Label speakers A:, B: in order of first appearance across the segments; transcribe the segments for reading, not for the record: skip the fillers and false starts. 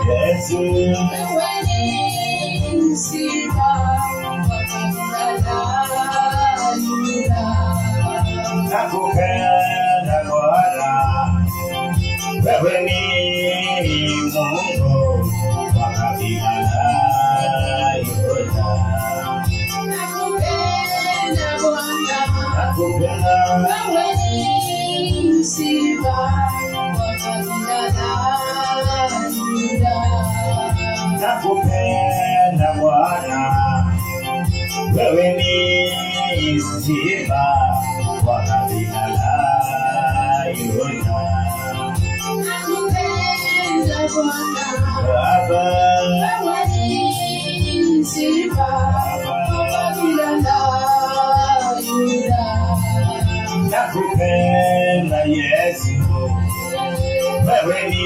A: Yesu nakupenda Bwana, wewe ni Mungu wa kabila la Yuda.
B: Nakupenda Bwana,
A: Nakupenda
B: wewe ni Simba wa kabila la Yuda.
A: Nakupenda Bwana, wewe ni Simba wa kabila la Yuda.
B: Nakupenda Bwana,
A: Baba,
B: wewe ni Simba wa kabila la Yuda.
A: nakupenda Yesu, wewe ni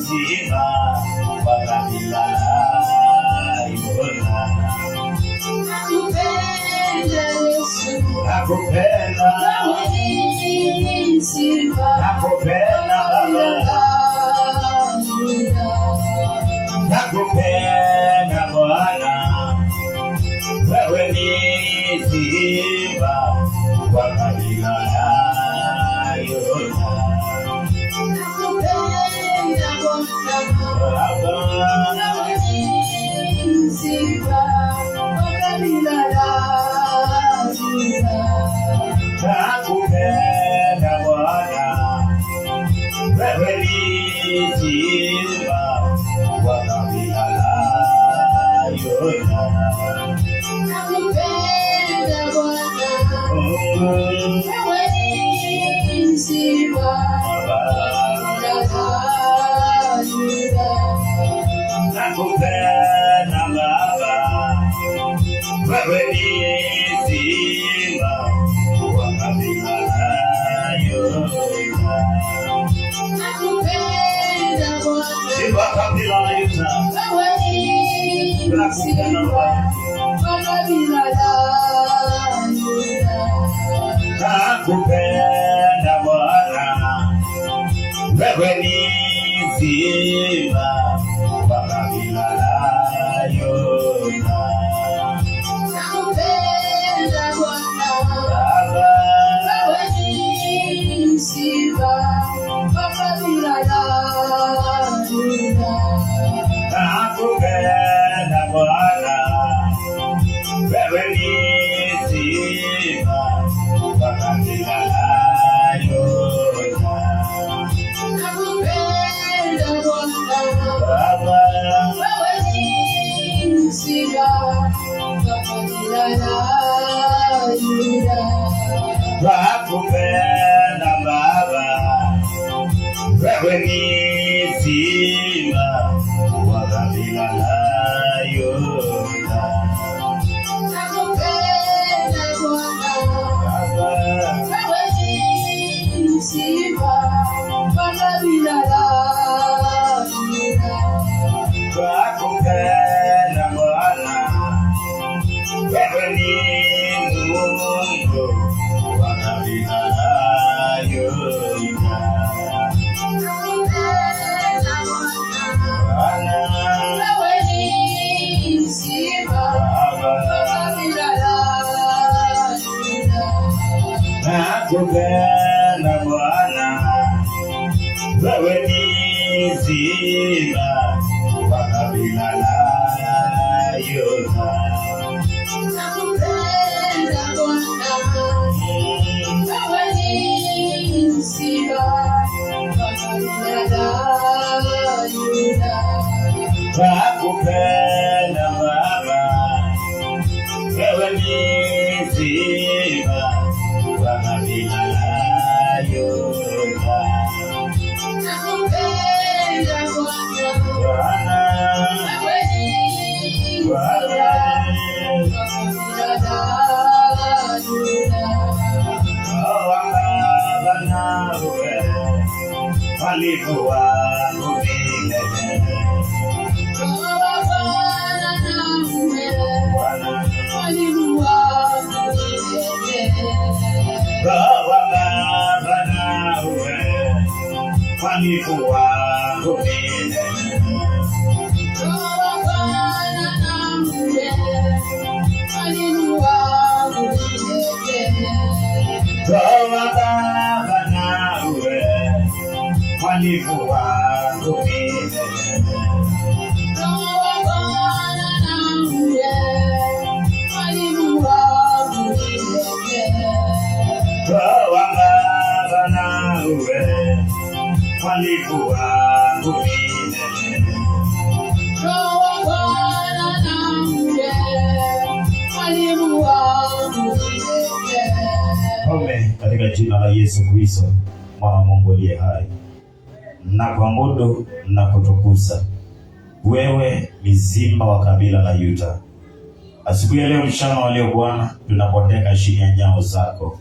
A: Simba wa kabila la Yuda.
B: Nakupenda Yesu,
A: Nakupenda,
B: wewe ni Simba
A: nakupenda Baba, nakupenda Bwana, wewe ni Simba wa kabila la Yuda. Baba, nakupenda Bwana, wewe ni Simba wa kabila la Yuda. Nakupenda Baba, wewe ni Simba wa kabila la Yuda. Simba wa kabila la Yuda. Nakupenda Bwana, wewe ni Simba wa kabila la Yuda. Baba, nakupenda Bwana, wewe ni Simba wa kabila la Yuda. Baba, nakupenda Baba, wewe ni Simba wa kabila la Yuda. Nakupenda Bwana, wewe ni Mungu wa kabila la Yuda. Bwana, nakupenda Bwana, wewe ni Simba wa kabila la Yuda. Nakupenda Baba, wewe ni Simba wa kabila la Yuda. Bwana, walikuwa milele. Bwana, mwalimu wangu milele.
B: Roho Bwana na uwe mwalimu wangu milele.
A: Roho Baba na uwe mwalimu wangu milele.
B: Roho Bwana na uwe mwalimu wangu milele.
A: Roho Baba na uwe mwalimu wangu milele.
B: Roho Bwana na uwe mwalimu wangu milele.
A: Amen. Katika jina la Yesu Kristo, Mwana wa Mungu aliye hai, nakuabudu na kutukuza. Wewe ni simba wa kabila la Yuda. Asubuhi ya leo, mchana wa leo Bwana, tunapoteka chini ya nyao zako.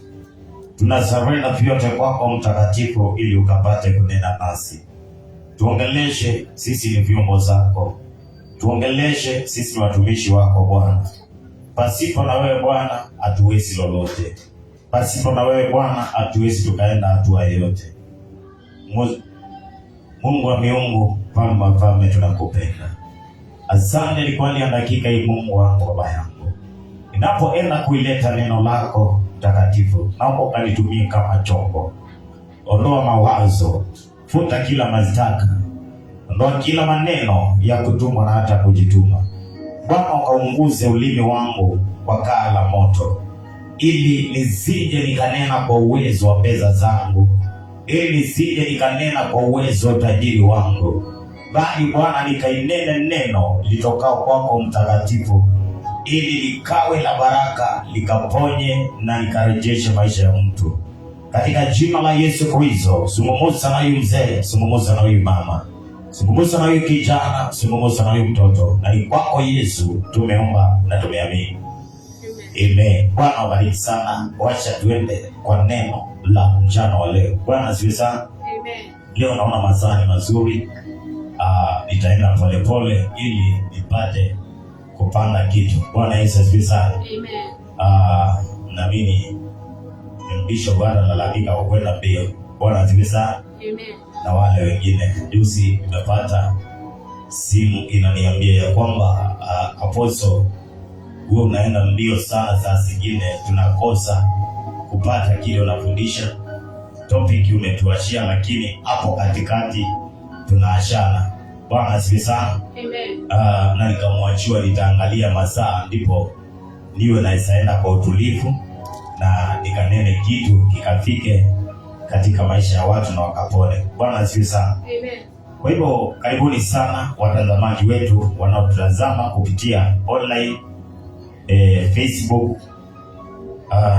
A: Tunasarenda vyote kwako mtakatifu, ili ukapate kunena nasi. Tuongeleshe, sisi ni vyombo zako. Tuongeleshe, sisi ni watumishi wako Bwana. Pasipo na wewe Bwana, hatuwezi lolote. Pasipo na wewe Bwana, hatuwezi tukaenda hatua yoyote. Mungu wa miungu, Mfalme wa falme, tunakupenda. Asante ni kwa dakika hii Mungu wangu, Baba yangu. Ninapoenda kuileta neno lako takatifu, naomba ukanitumie kama chombo. Ondoa mawazo, futa kila mashtaka, ondoa kila maneno ya kutumwa na hata kujituma. Bwana, ukaunguze ulimi wangu kwa kaa la moto, ili nisije nikanena kwa uwezo wa pesa zangu, ili nisije nikanena kwa uwezo wa utajiri wangu, bali Bwana nikainene neno litokao kwako mtakatifu, ili likawe la baraka, likaponye na likarejeshe maisha ya mtu. Katika jina la Yesu Kristo, zungumza na huyu mzee, zungumza na huyu mama, zungumza na huyu kijana, zungumza na huyu mtoto. Na ni kwako Yesu tumeomba na tumeamini. Amen. Bwana wabariki sana. Wacha tuende kwa neno la mchana wa leo. Bwana asifiwe sana.
B: Amen. Leo
A: naona masaa ni mazuri. Nitaenda polepole ili nipate kupanda kitu. Bwana Yesu asifiwe sana.
B: Amen.
A: Na mimi mbisho Bwana nalalamika kwa kwenda mbio. Bwana asifiwe sana.
B: Amen.
A: Na wale wengine, juzi nimepata simu inaniambia ya kwamba apostle, wewe unaenda mbio sana, saa zingine tunakosa kupata kile unafundisha. Topic umetuachia, lakini hapo katikati tunaachana. Bwana asifiwe sana.
B: Amen.
A: Na nikamwachiwa nitaangalia masaa, ndipo niwe naenda kwa utulivu na nikanene kitu kikafike katika maisha ya watu na wakapone. Bwana asifiwe sana.
B: Amen.
A: Kwa hivyo karibuni sana watazamaji wetu wanaotazama kupitia online Facebook,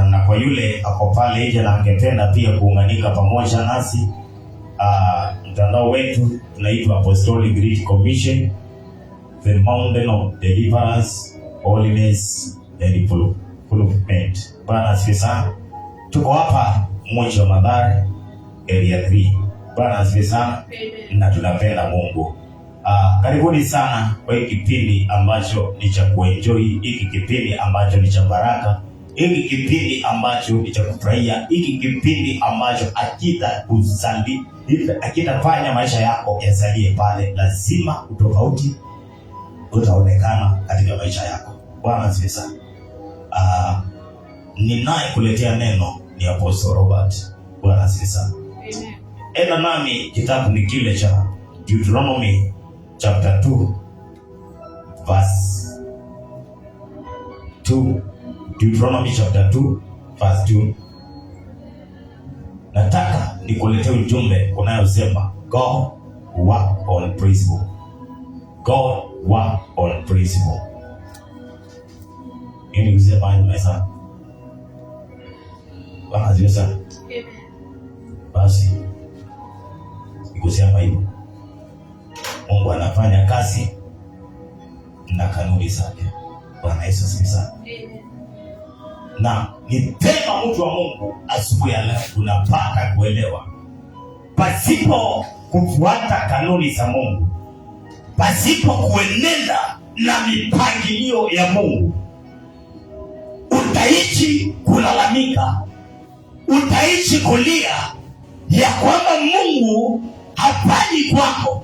A: na kwa yule ako pale nje na angependa pia kuunganika pamoja nasi, mtandao wetu tunaitwa Apostolic Great Commission, the Mountain of Deliverance, Holiness and Improvement. Bwana asifiwe sana. Tuko hapa Mji wa Mathare area 3. Bwana asifiwe sana. Na tunapenda Mungu. Karibuni sana kwa hiki kipindi ambacho ni cha kuenjoy, hiki kipindi ambacho ni cha baraka, hiki kipindi ambacho ni cha kufurahia, hiki kipindi ambacho akitafanya maisha yako yasalie pale. Lazima utofauti utaonekana katika maisha yako. Bwana asifiwe sana. Ninaye kuletea neno ni Apostle Robert. Bwana asifiwe sana.
B: Amen.
A: Enda nami kitabu ni kile cha Deuteronomy chapter 2 verse 2. Deuteronomy chapter 2 verse 2. Nataka nikuletee ujumbe unayosema God work on principle. God work on principle. Yini kusema ni maisha. Bwana asifiwe sana.
B: Amen.
A: Basi kusema hivyo, Mungu anafanya kazi na kanuni zake. Bwana Yesu asifiwe sana.
B: Amen.
A: Na ni tema mtu wa Mungu asubuhi ya leo unapata kuelewa, pasipo kufuata kanuni za Mungu, pasipo kuenenda na mipangilio ya Mungu, utaishi kulalamika, utaishi kulia ya kwamba Mungu hafanyi kwako,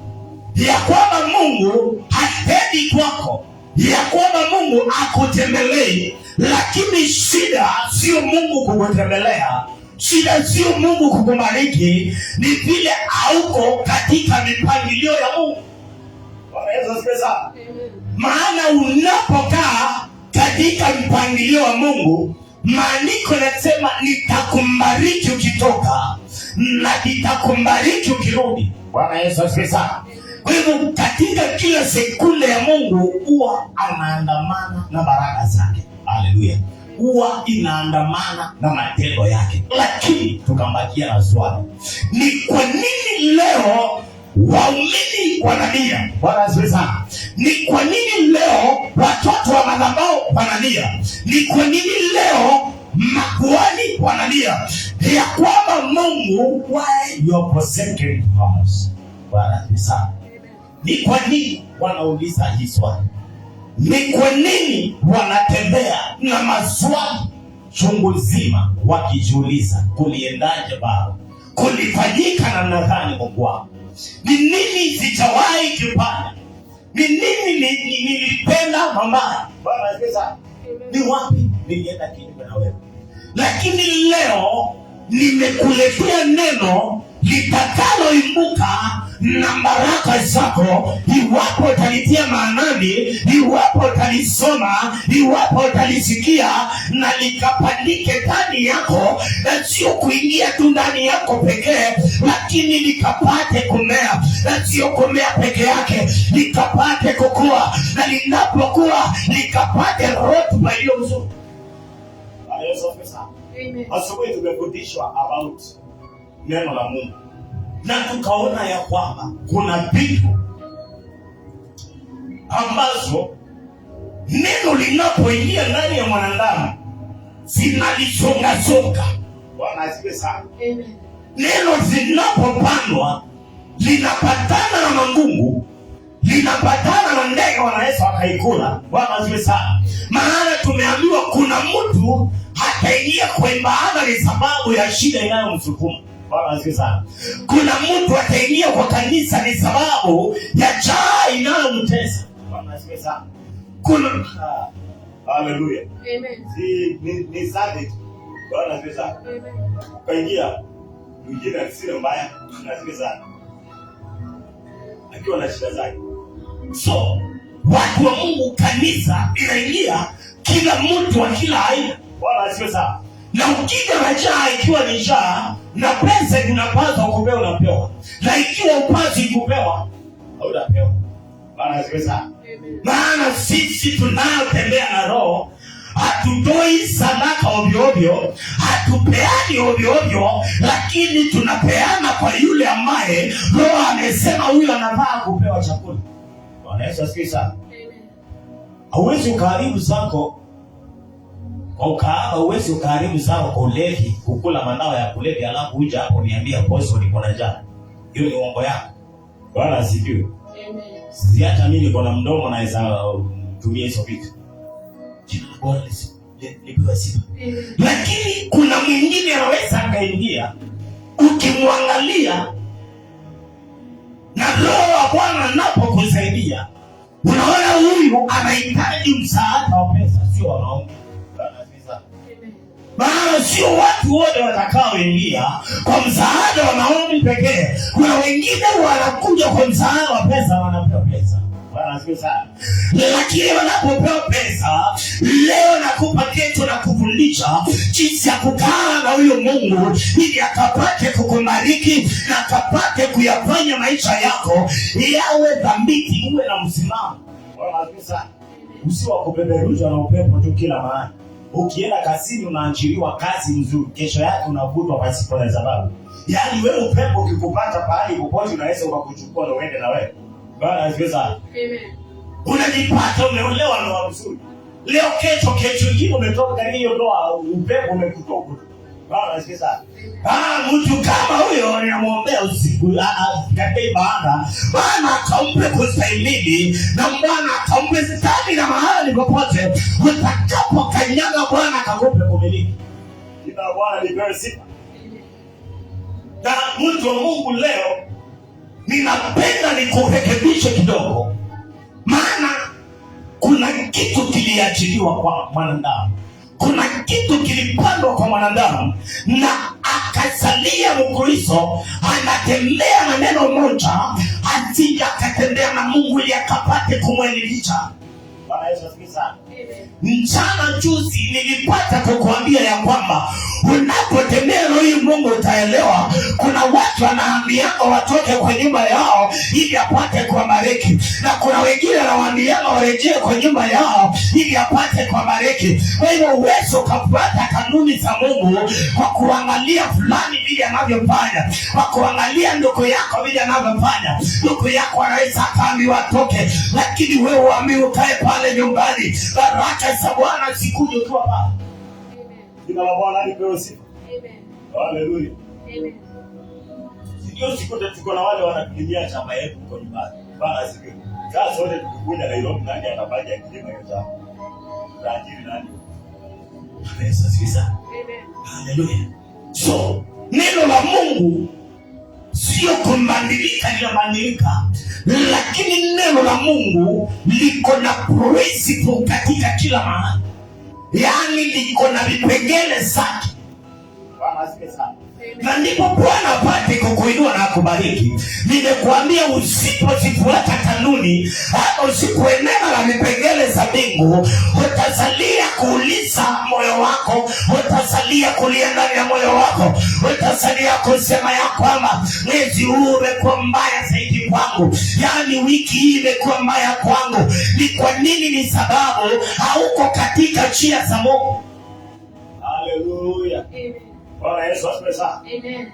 A: ya kwamba Mungu hatendi kwako, ya kwamba Mungu akutembelei. Lakini shida sio Mungu kukutembelea, shida sio Mungu kukubariki, ni vile hauko katika mipangilio ya Mungu. Maana unapokaa katika mpangilio wa Mungu, maandiko yanasema nitakubariki ukitoka na nitakubariki ukirudi. Bwana Yesu asifiwe sana. Kwa hivyo katika kila sekunde ya Mungu huwa anaandamana na baraka zake. Haleluya. Huwa inaandamana na matendo yake. Lakini tukambakia na swali, ni kwa nini leo waumini wanalia? Bwana asifiwe sana. Ni kwa nini leo watoto wa madhabahu wanalia? Ni kwa nini leo makuhani wanalia ya kwamba Mungu, why you are forsaken us? Bwana asifiwe sana. Ni kwa nini wanauliza hii swali? Ni kwa nini wanatembea na maswali chungu zima wakijiuliza, kuliendaje Baba? Kulifanyika namna gani Mungu wangu? Ni nini sijawahi kufanya? Ni nini nilipenda mama? Bwana asifiwe sana. Ni wapi nilienda kinyume na wewe? Lakini leo nimekuletea neno litakaloibuka na baraka zako, iwapo utalitia maanani, iwapo utalisoma, iwapo utalisikia, na likapandike ndani yako, na sio kuingia tu ndani yako pekee, lakini likapate kumea, na sio kumea peke yake, likapate kukua, na linapokuwa likapate rotuba iliyo nzuri. Asubuhi tumefundishwa about neno la Mungu, na tukaona ya kwamba kuna vitu ambazo neno linapoingia ndani ya mwanadamu zinalisonga. Bwana asifiwe sana. Neno zinapopandwa linapatana na mangungu, linapatana na ndege wanaweza wakaikula. Bwana asifiwe sana. Maana tumeambiwa kuna mtu hataingia kwa ibada ni sababu ya shida inayomsukuma. Bwana asifiwe sana. Kuna mtu ataingia kwa kanisa ni sababu ya njaa inayomtesa. Bwana asifiwe sana. Kuna haleluya. Amen. Ni sadiki. Bwana asifiwe sana. Amen. Kaingia mwingine asile mbaya. Bwana asifiwe sana. Akiwa na shida zake. So, watu wa Mungu, kanisa inaingia kila mtu wa kila aina. Bwana asifiwe sana. Na ukija na njaa, ikiwa ni njaa na pesa unapaswa kupewa, unapewa. Na ikiwa upasi kupewa, hautapewa. Bwana asifiwe sana. Maana sisi tunayotembea na Roho hatutoi sadaka ovyo ovyo, hatupeani ovyo ovyo, lakini tunapeana kwa yule ambaye Roho amesema huyu anafaa kupewa chakula. Bwana Yesu asifiwe sana. Hauwezi ukaharibu zako kwa ukaaba, uwezi ukaharibu zao kwa ulevi, kukula madawa ya kulevya, alafu uja hapo niambia bosi niko na njaa. Hiyo ni uongo yako. Bwana asifiwe. Amen. Si hata mimi niko na mdomo naweza tumia hizo vitu. Jina la Bwana lipewe sifa. Lakini kuna mwingine anaweza akaingia, ukimwangalia na Roho wa Bwana anapokusaidia, unaona huyu anahitaji msaada wa pesa, sio wanaomba. Maana sio watu wote watakaoingia kwa msaada wa maombi pekee. Kuna wengine wanakuja kwa msaada wa pesa, wanapewa pesa. Bwana asifiwe sana. Lakini wanapopewa pesa, leo nakupa kitu na kufundisha jinsi ya kukaa na huyo Mungu ili akapate kukubariki na akapate kuyafanya maisha yako yawe dhabiti, uwe na msimamo. Bwana asifiwe sana. Usiwa kupeperushwa na upepo tu kila mahali. Ukienda kazini unaachiliwa kazi nzuri, kesho yake unavutwa pasipo na sababu. Yaani wewe upepo ukikupata pahali popote unaweza ukakuchukua na uende na wewe. Bwana asifiwe sana. Amen. Unajipata umeolewa ndoa nzuri. Leo kesho ingine umetoka ndani hiyo ndoa, upepo umekutoka. Bwana asifiwe sana. Mtu kama huyo ninamwombea usiku katika ibada, Bwana akampe kustahimili na Bwana akampe stadi na mahali popote utakapokanyaga, Bwana akakupe kumiliki. Jina la Bwana lipewe sifa. Na mtu wa Mungu leo ninapenda nikurekebishe kidogo, maana kuna kitu kiliachiliwa kwa mwanadamu, kuna kitu kilipandwa kwa mwanadamu, na akasalia Mkristo anatembea na neno moja, asije akatembea na Mungu ili akapate kumwelimisha. Bwana Yesu asifiwe sana. Mchana juzi nilipata kukuambia ya kwamba unapotembea na huyu Mungu utaelewa. Kuna watu wanaambiana watoke kwa nyumba yao ili apate kuwabariki, na kuna wengine wanawaambiana warejee kwa nyumba yao ili apate kuwabariki. Kwa hivyo uwezo ukafuata kanuni za Mungu kwa kuangalia fulani vile anavyofanya, kwa kuangalia ndugu yako vile anavyofanya. Ndugu yako anaweza akaambiwa atoke, lakini wewe uambiwe ukae pale nyumbani. Baraka za Bwana sikuje tu hapa. Jina la Bwana lipewe sifa. Amen. Haleluya. Amen. Sio siku tuko na wale wanakimbia chama yetu kwa nyumbani. Bwana siku. Sasa wote tukikuja Nairobi, nani anafanya kilimo hiyo chama? Tajiri nani? Pesa sisa. Amen. Haleluya. So, neno la Mungu sio kubadilika, linabadilika, lakini neno la Mungu liko na principle katika kila mahali. Yaani liko na vipengele zake. Bwana asifiwe sana. Na ndipo Bwana apate kukuinua na kubariki. Nimekuambia usipozifuata kanuni, hata usipoenenda na vipengele za mbingu, utasalia kuuliza moyo wako, utasalia kulia ndani ya moyo wako, utasalia kusema ya kwamba mwezi huu umekuwa mbaya zaidi kwangu, yaani wiki hii imekuwa mbaya kwangu. Ni kwa nini? Ni sababu hauko katika njia za Mungu. Haleluya. Amen. Bwana Yesu asifiwe sana. Amen.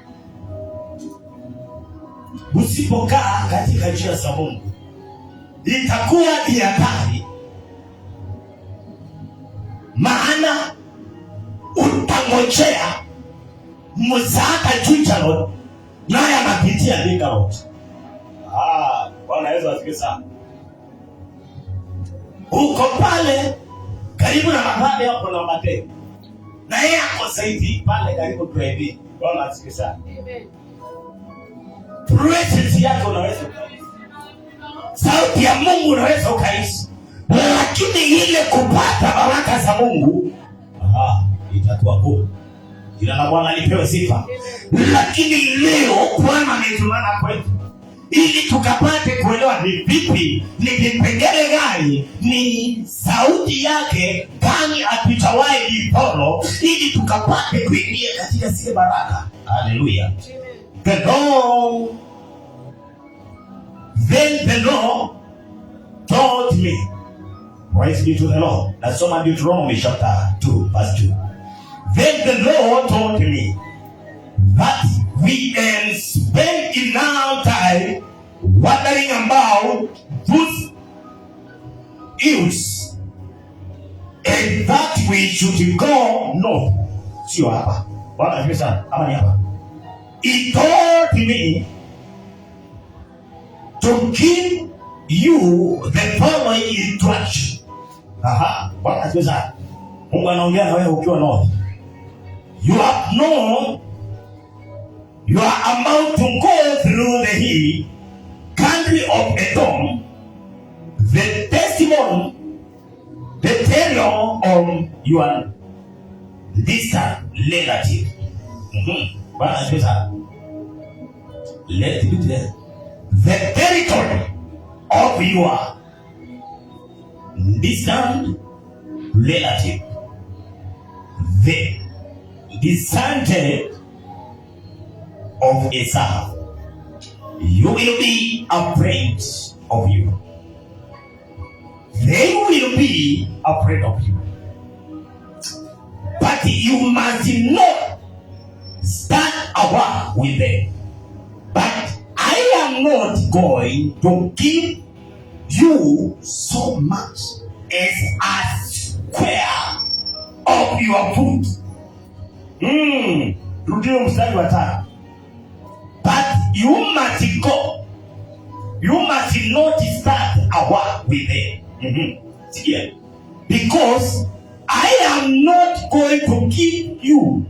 A: Usipokaa katika njia za Mungu, itakuwa ni hatari, maana utangojea msaada Jujarod naye anapitia Likarot. Bwana Yesu asifiwe sana. Uko pale karibu na mahali hapo na Mateo, na yeye ako zaidi pale karibu tuebi. Bwana asifiwe sana. Amen. Presence yako unaweza ukaishi, sauti ya Mungu unaweza ukaishi, lakini ile kupata baraka za Mungu itakuwa ngumu. Jina la Bwana lipewe sifa. Lakini leo Bwana ametumana kwetu ili tukapate kuelewa ni vipi, ni vipengele gani, ni sauti yake gani apitawaye viporo, ili tukapate kuingia katika zile baraka. Haleluya. The Lord, then the Lord told me, praise be to the Lord. Nasoma Deuteronomy chapter 2 verse 2. Then the Lord told me that we can spend enough time wondering about those ills, and that we should go north. Sio hapa. Bwana asifiwe sana. Ama ni hapa. He told me to give you the following instruction. Bwana asifiwe sana. Mungu anaongea na wewe ukiwa north. You have known you are about to go through the hill country of Edom, the testimony, the tale of your distant relative. Bwana asifiwe sana. Let me tell the territory of your distant relative, the descendant of Esau. You will be afraid of you. They will be afraid of you. But you must not stand away with them. But I am not going to give you so much as a square of your foot. Rudio mstari wa 5. But you must go. You must not start away with them. Because I am not going to give you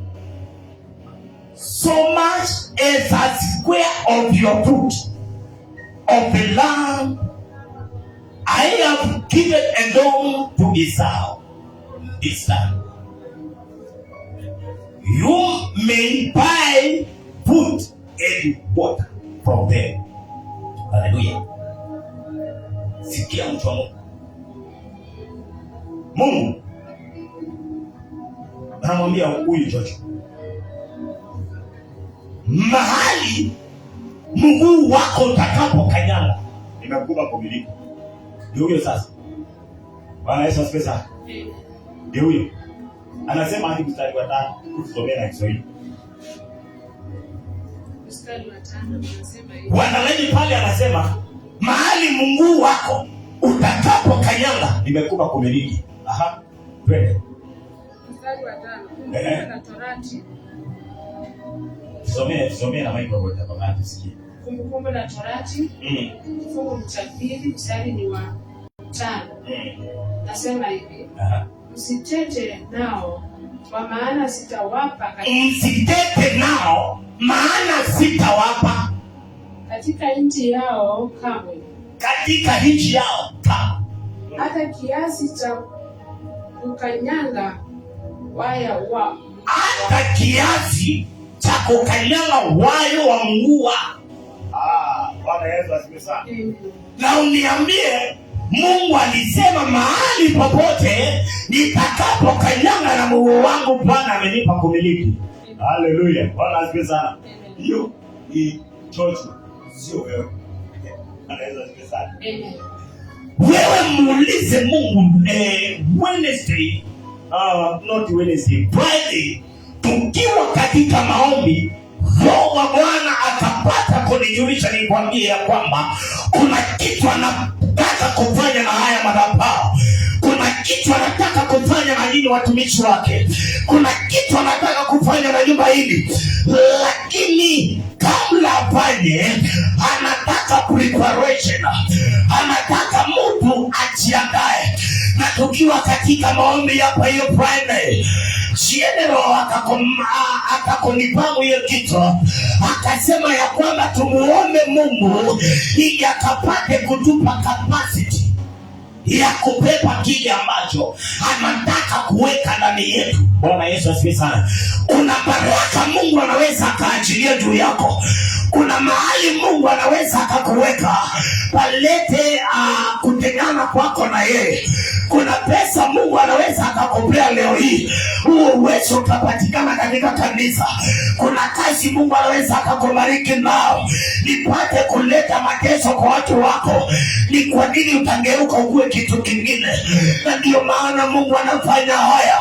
A: so much as a square of your foot. of the land I have given Edom to Esau this time. You may buy food and water from them. Hallelujah. Sikia mtu wa Mungu. Mungu anamwambia huyu Joshua, mahali mguu wako utakapo kanyanga nimekupa kumiliki. Ndio huyo sasa. Bwana Yesu asifiwe sana. Ndio huyo. Anasema hadi mstari wa 5, tusomee na Kiswahili.
B: Mstari wa 5 anasema hivi.
A: Wanaleni pale anasema mahali mguu wako utakapo kanyanga nimekupa kumiliki. Aha. Twende.
B: Mstari wa 5. Na Torati.
A: Tusomee na microphone hapa kama tusikie.
B: Kumbukumbu la Torati. Kifungu cha 2 mstari ni wa 5. Nasema hivi. Msitete nao kwa maana sitawapa
A: msitete nao maana sitawapa
B: katika nchi yao kamwe.
A: Katika nchi yao kamwe.
B: Hata kiasi cha kukanyanga waya wa.
A: Hata kiasi cha kukanyanga wayo wa mguu. Bwana Yesu asifiwe sana. Na uniambie Mungu alisema mahali popote nitakapokanyanga na mguu wangu Bwana amenipa kumiliki. Haleluya. Bwana asifiwe sana. Hiyo ni chocho, sio wewe. Bwana Yesu asifiwe sana. Wewe muulize Mungu Wednesday, not Wednesday, Friday tukiwa katika maombi, Roho wa Bwana akapata kunijulisha nikwambie ya kwamba kuna kitu anataka kufanya na haya madhabahu. Kuna kitu anataka kufanya na nyinyi watumishi wake. Kuna kitu anataka kufanya na nyumba hili. Lakini kabla afanye, anataka preparation. Anataka mtu ajiandae. Na tukiwa katika maombi hapa hiyo Friday, General akakonipamu hiyo kitu, akasema ya kwamba tumuombe Mungu ili akapate kutupa capacity ya kubeba kile ambacho anataka kuweka ndani yetu. Bwana Yesu asifiwe sana. Kuna baraka Mungu anaweza akaachilia juu yako. Kuna mahali Mungu anaweza akakuweka palete kutengana kwako na yeye. Kuna pesa Mungu anaweza akakupea leo hii, huo uwezo utapatikana katika kanisa. Kuna kazi Mungu anaweza akakubariki nao, nipate kuleta mateso kwa watu wako. Ni kwa nini utangeuka uwe kitu kingine? Na ndio maana Mungu anafanya haya.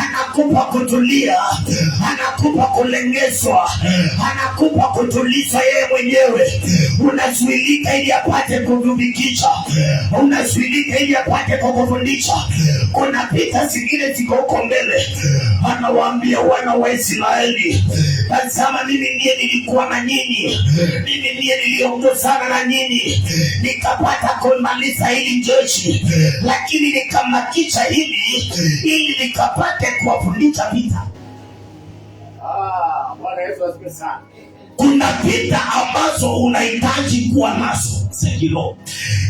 A: Anakupa kutulia, anakupa kulengezwa, anakupa kutuliza yeye mwenyewe. Unazuilika ili apate kudhubikisha, unazuilika ili apate kukufundisha. Kuna vita zingine ziko huko mbele. Anawaambia wana wa Israeli, tazama mimi ndiye nilikuwa na nyinyi, mimi ndiye niliongozana na nyinyi, nikapata kumaliza hili jeshi, lakini nikamakisha hili ili nikapate kuwafundisha vita. Bwana Yesu asifiwe sana. Kuna vita ambazo unahitaji kuwa nazo sekilo,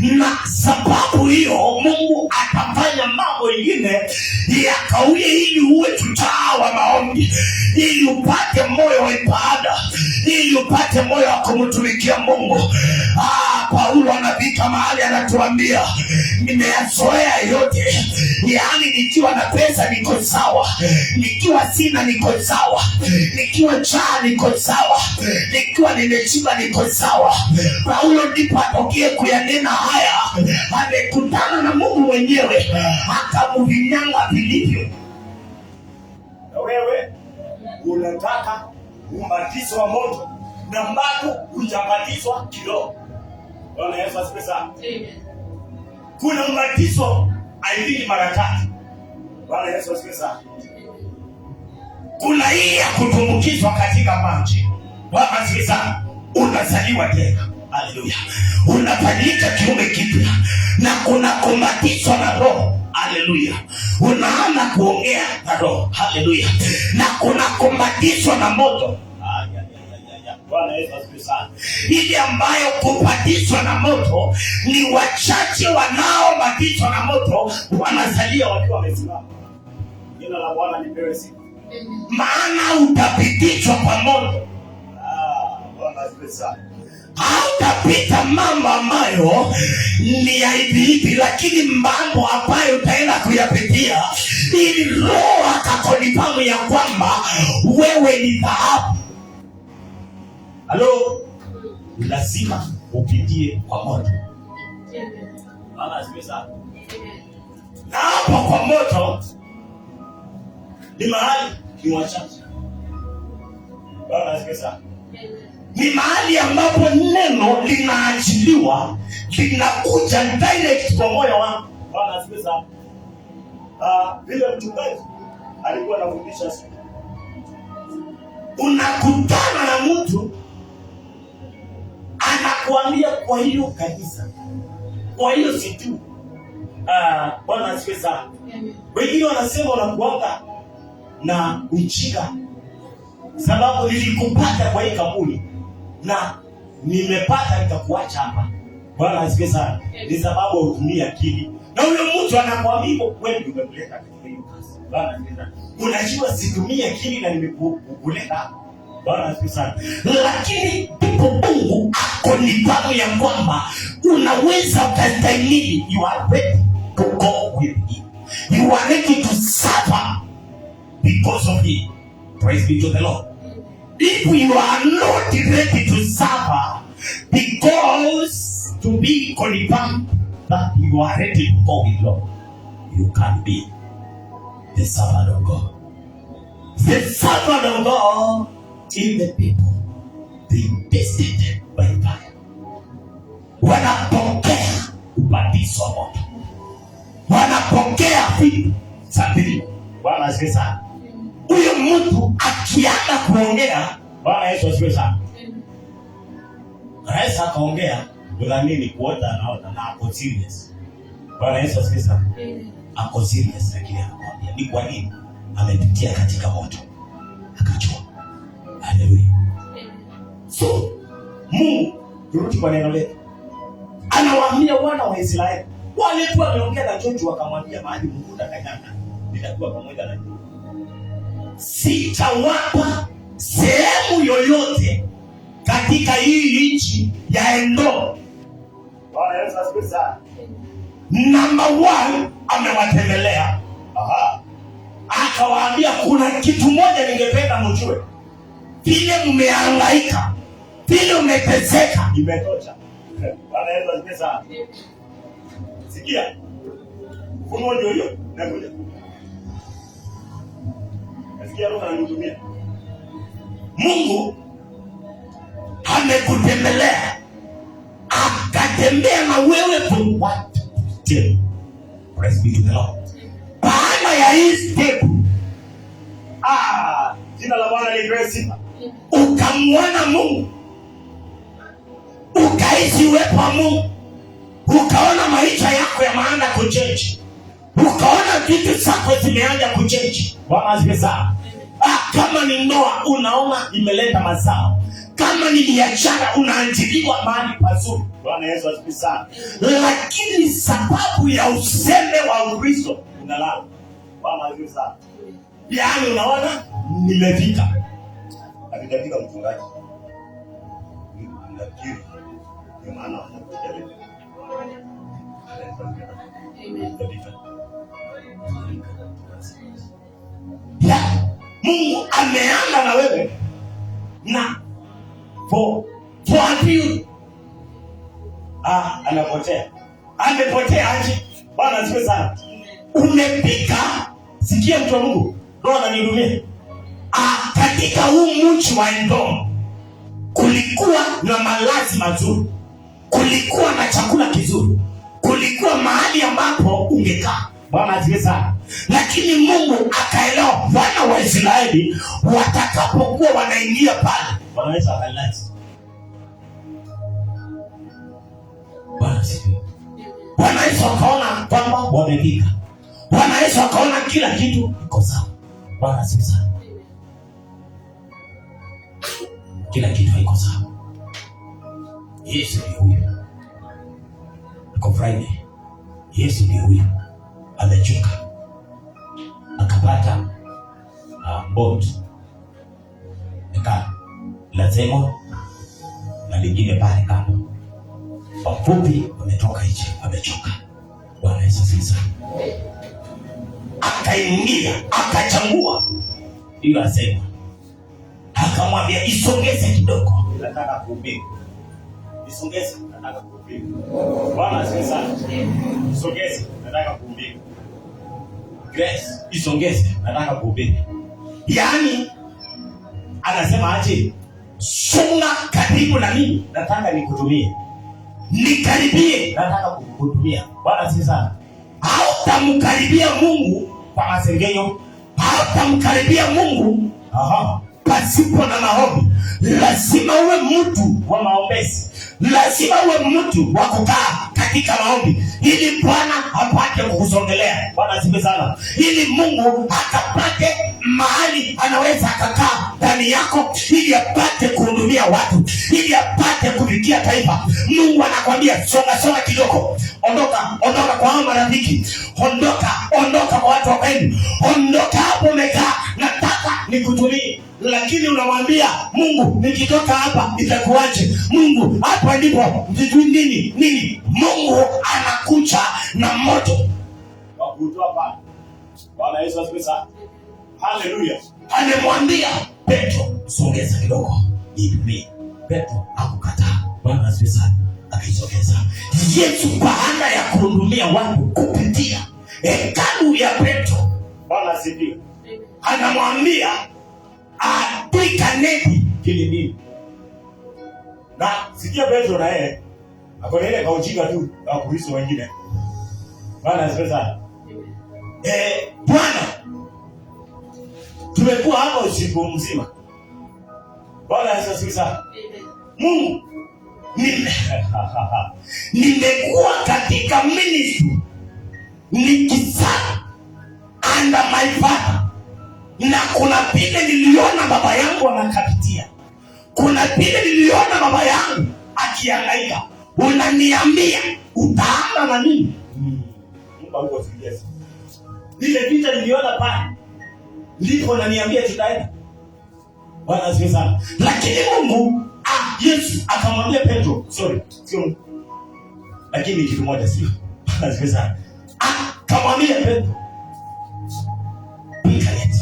A: na sababu hiyo Mungu atafanya mambo mengine yakauye ili uwe tutaa wa maombi, ili upate moyo wa ibada, ili upate moyo wa kumtumikia Mungu. Paulo anafika mahali anatuambia, nimeyazoea yote. Yaani nikiwa na pesa niko sawa, nikiwa sina niko sawa, nikiwa njaa niko sawa, nikiwa nimeshiba niko sawa. Paulo ndipo atokee kuyanena haya. Amekutana na Mungu mwenyewe akamuvinyanga vilivyo. Na wewe unataka ubatizo wa moto na bado hujabatizwa kiroho. Bwana Yesu asifiwe sana. Amen. Kuna ubatizo aidini mara 3. Bwana Yesu asifiwe sana. Kuna hii ya kutumbukizwa katika maji. Bwana asifiwe sana. Unazaliwa tena. Haleluya. Unafanyika kiumbe kipya. Na kuna kubatizwa na Roho. Haleluya. Unaanza kuongea na Roho. Haleluya. Na kuna kubatizwa na moto. Bwana Yesu asifiwe sana. Ile ambayo kubatizwa na moto ni wachache wanaobatizwa na moto wanasalia wakiwa wamesimama. Jina la Bwana lipewe sifa. Maana utapitishwa kwa moto. Bwana asifiwe sana. Hautapita mambo ambayo ni ya hivi, lakini mambo ambayo utaenda kuyapitia ili Roho akakonfamu ya kwamba wewe ni dhahabu. Halo, lazima upitie kwa moto. Bwana asifiwe sana. Na hapo kwa moto ni mahali ni wachache. Bwana asifiwe sana. Ni mahali ambapo neno linaachiliwa, linakuja direct kwa moyo wangu. Bwana asifiwe sana. Vile mchungaji alikuwa anafundisha siku, unakutana na mtu anakuambia kwa hiyo kanisa, kwa hiyo situ. Bwana asifiwe sana. Wengine wanasema unakuanga na ujinga, sababu nilikupata kwa hii kampuni na nimepata nitakuacha hapa. Bwana asifiwe sana. Ni sababu utumie akili. Na huyo mtu anakuambia kweli umepeleka katika hiyo kazi. Bwana asifiwe sana. Unajua situmie akili na nimekuleta hapa. Bwana asifiwe sana. Lakini Mungu ako ni pamoja ya kwamba unaweza kustahimili. You are ready to go with him. You are ready to suffer because of him. Praise be to the Lord. If you are not ready to suffer because to be confirmed that you are ready to go with Lord, you can't be the servant of God. The servant of God is the people they tested by fire. Wanapokea ubatizo wa moto, wanapokea vitu sabini. Bwana asifiwe sana. Huyo mtu akianza kuongea, Bwana Yesu asifiwe sana. Anaweza akaongea udhamini kuota anaona na ako serious. Bwana Yesu asifiwe sana. Ako serious, lakini anakuambia ni kwa nini amepitia katika moto akajua. Haleluya. So Mungu, turudi kwa neno letu, anawaambia wana wa Israeli wale tu wameongea na Joshua, akamwambia mahali Mungu atakanyanga nitakuwa pamoja na nyinyi. Sitawapa sehemu yoyote katika hii nchi ya Edomu. Bwana Yesu asifiwe sana. Number 1 amewatembelea. Akawaambia kuna kitu moja ningependa mjue. Vile mmehangaika, vile umeteseka, imetosha. Bwana Yesu asifiwe sana. Sikia. Funua hiyo nakuja. Nasikia roho ananitumia. Mungu amekutembelea, akatembea na wewe for what? Praise be to the Lord. Baada ya hii step, jina la Bwana lipewe sifa. Ukamwona Mungu, ukaishi uwepo wa Mungu, ukaona maisha yako yameanza kuchange, ukaona vitu zako zimeanza kuchange. Bwana asifiwe sana. Kama ni ndoa unaona imeleta mazao, kama ni biashara unaanjiliwa mahali pazuri. Bwana Yesu asifiwe sana. Lakini sababu ya uzembe wa Ukristo unalala. Bwana asifiwe sana. Yaani unaona nimefika. Akitafika mchungaji. Nafikiri ni maana anakuja. Mungu ameanza na wewe na for you. Anapotea. Amepotea aje? Bwana asifiwe sana. Umepika, sikia mtu wa Mungu, Roho ananihurumia. Katika huu mji wa Edomu kulikuwa na malazi mazuri, kulikuwa na chakula kizuri, kulikuwa mahali ambapo ungekaa. Bwana asifiwe sana. Lakini Mungu akaelewa wana wa Israeli watakapokuwa wanaingia pale, wanaweza wakalazi. Bwana asifiwe. Bwana Yesu akaona kwamba wamefika. Bwana Yesu akaona kila kitu iko sawa. Bwana asifiwe sana. kila kitu haiko sawa. Yesu ni huyo. Kwa Friday, Yesu ni huyo. Amechoka. Akapata boat. Nika lazima na lingine pale kando. Wafupi wametoka nje, wamechoka. Bwana Yesu asifiwe. Akaingia, akachangua. Hiyo asema. Akamwambia isongeze kidogo. Nataka kuhubiri. Isongeze, nataka kuhubiri. Bwana asifiwe. Isongeze, nataka kuhubiri. Grace, isongeze, nataka kuhubiri. Yaani anasema aje? Songa karibu na mimi, nataka nikutumie. Nikaribie, nataka kukutumia. Bwana asifiwe. Hautamkaribia Mungu kwa masengenyo. Hautamkaribia Mungu pasipo na maombi. Lazima uwe mtu wa maombezi. Lazima uwe mtu wa kukaa katika maombi ili Bwana apate kukusongelea. Bwana asifiwe sana. Ili Mungu akapate mahali anaweza akakaa ndani yako ili apate kuhudumia watu, ili apate kufikia taifa. Mungu anakuambia songa kidogo. Ondoka kwa hao marafiki. Ondoka kwa watu wa kwenu. Ondoka hapo umekaa. Nataka nikutumie. Lakini unamwambia Mungu, nikitoka hapa itakuaje? Mungu, hapa ndipo sijui nini. Mungu anakuja na moto wa kutoa pale. Bwana Yesu asifiwe sana. Haleluya. Alimwambia Petro, songeza kidogo. Nitumie. Petro hakukataa. Bwana asifiwe sana. Akaisogeza. Yesu baada ya kuhudumia watu kupitia hekalu ya Petro, Bwana asifiwe, anamwambia atwika neti kilindini. Na sikia Petro na yeye akona ile kaujinga tu na kuhusu wengine. Bwana asifiwe sana. Bwana, tumekuwa hapa usiku mzima. Bwana asifiwe sana. Mungu, nimekuwa katika ministry nikisali under my father, na kuna vile niliona baba yangu anakapitia, kuna vile niliona baba yangu akihangaika. Unaniambia utaanza na nini? Mungu huko serious. Ile vita niliona pale ndipo unaniambia tutaenda. Bwana asifiwe sana. Lakini Mungu Yesu akamwambia Petro, sio. Lakini kitu moja sio. Bwana asifiwe sana. Akamwambia Petro, pika neti.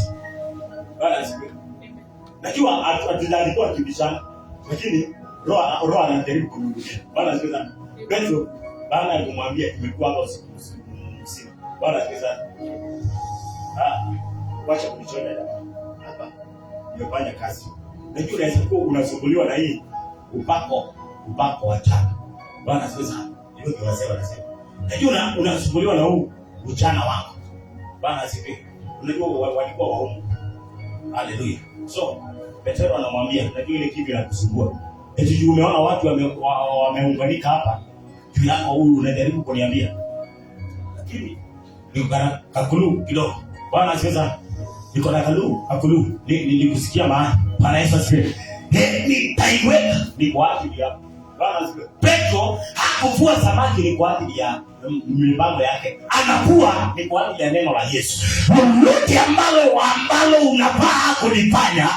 A: Bwana asifiwe. Najua alikuwa akibishana, lakini roho anajaribu kumrudisha. Bwana asifiwe sana. Petro baada ya kumwambia tumekuwa hapa usiku mzima. Bwana asifiwe sana. Wacha kunichona hapa. Nimefanya kazi. Najua unaweza kuwa unasumbuliwa na hii upako wa jana. Bwana asifiwe sana. Ndio tunasema. Najua unasumbuliwa na huu ujana wako. Bwana asifiwe. Unajua walikuwa waongo. Haleluya. So Petro anamwambia, najua ile kitu inakusumbua. Eti umeona watu wameunganika hapa. Juu yako huyu unajaribu kuniambia. Lakini kakulu kidogo. Bwana asifiwe sana. Niko na kakulu. Nilikusikia mahali. Bwana Yesu asifiwe. Nitaiweka ni kwa ajili yako. Bwana asifiwe. Petro hakuvua samaki ni kwa ajili ya mipango yake. Anavua ni kwa ajili ya neno la Yesu. Lolote ambalo unapaa kulifanya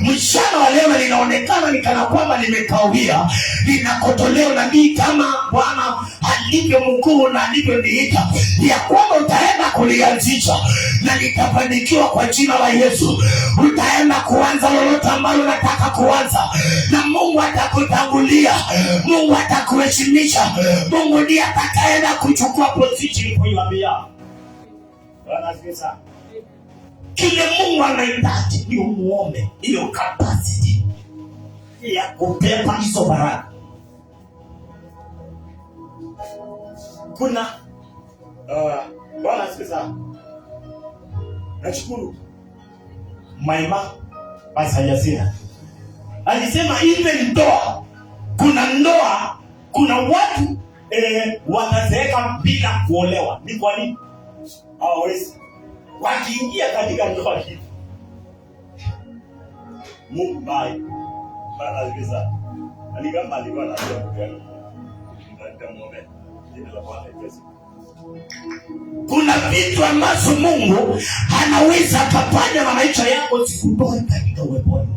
A: mchana wa leo linaonekana ni kana kwamba nimekawia, linakotoleo nabii kama Bwana alivyo mkuu na alivyo niita ya kwamba utaenda kulianzisha na litafanikiwa kwa jina la Yesu. Utaenda kuanza lolote ambalo unataka kuanza, na Mungu atakutangulia, Mungu atakuheshimisha, Mungu ndiye atakayeenda kuchukua position kwa hiyo. Bwana asifiwe sana. Kile Mungu anahitaji ni umuombe hiyo capacity ya kupepa hizo baraka. Kuna Bwana asifiwe sana. Nashukuru Maima Pasajasina alisema even ndoa, kuna watu watazeeka bila kuolewa. Ni kwa nini? Hawawezi. Wakiingia katika ndoa hii, Mungu bai Bana visa. Alikama alikuwa anajua kugani. Nitamuombe. Jina la Bwana Yesu. Kuna vitu ambazo Mungu anaweza kufanya na maisha yako sikutoe katika uweponi.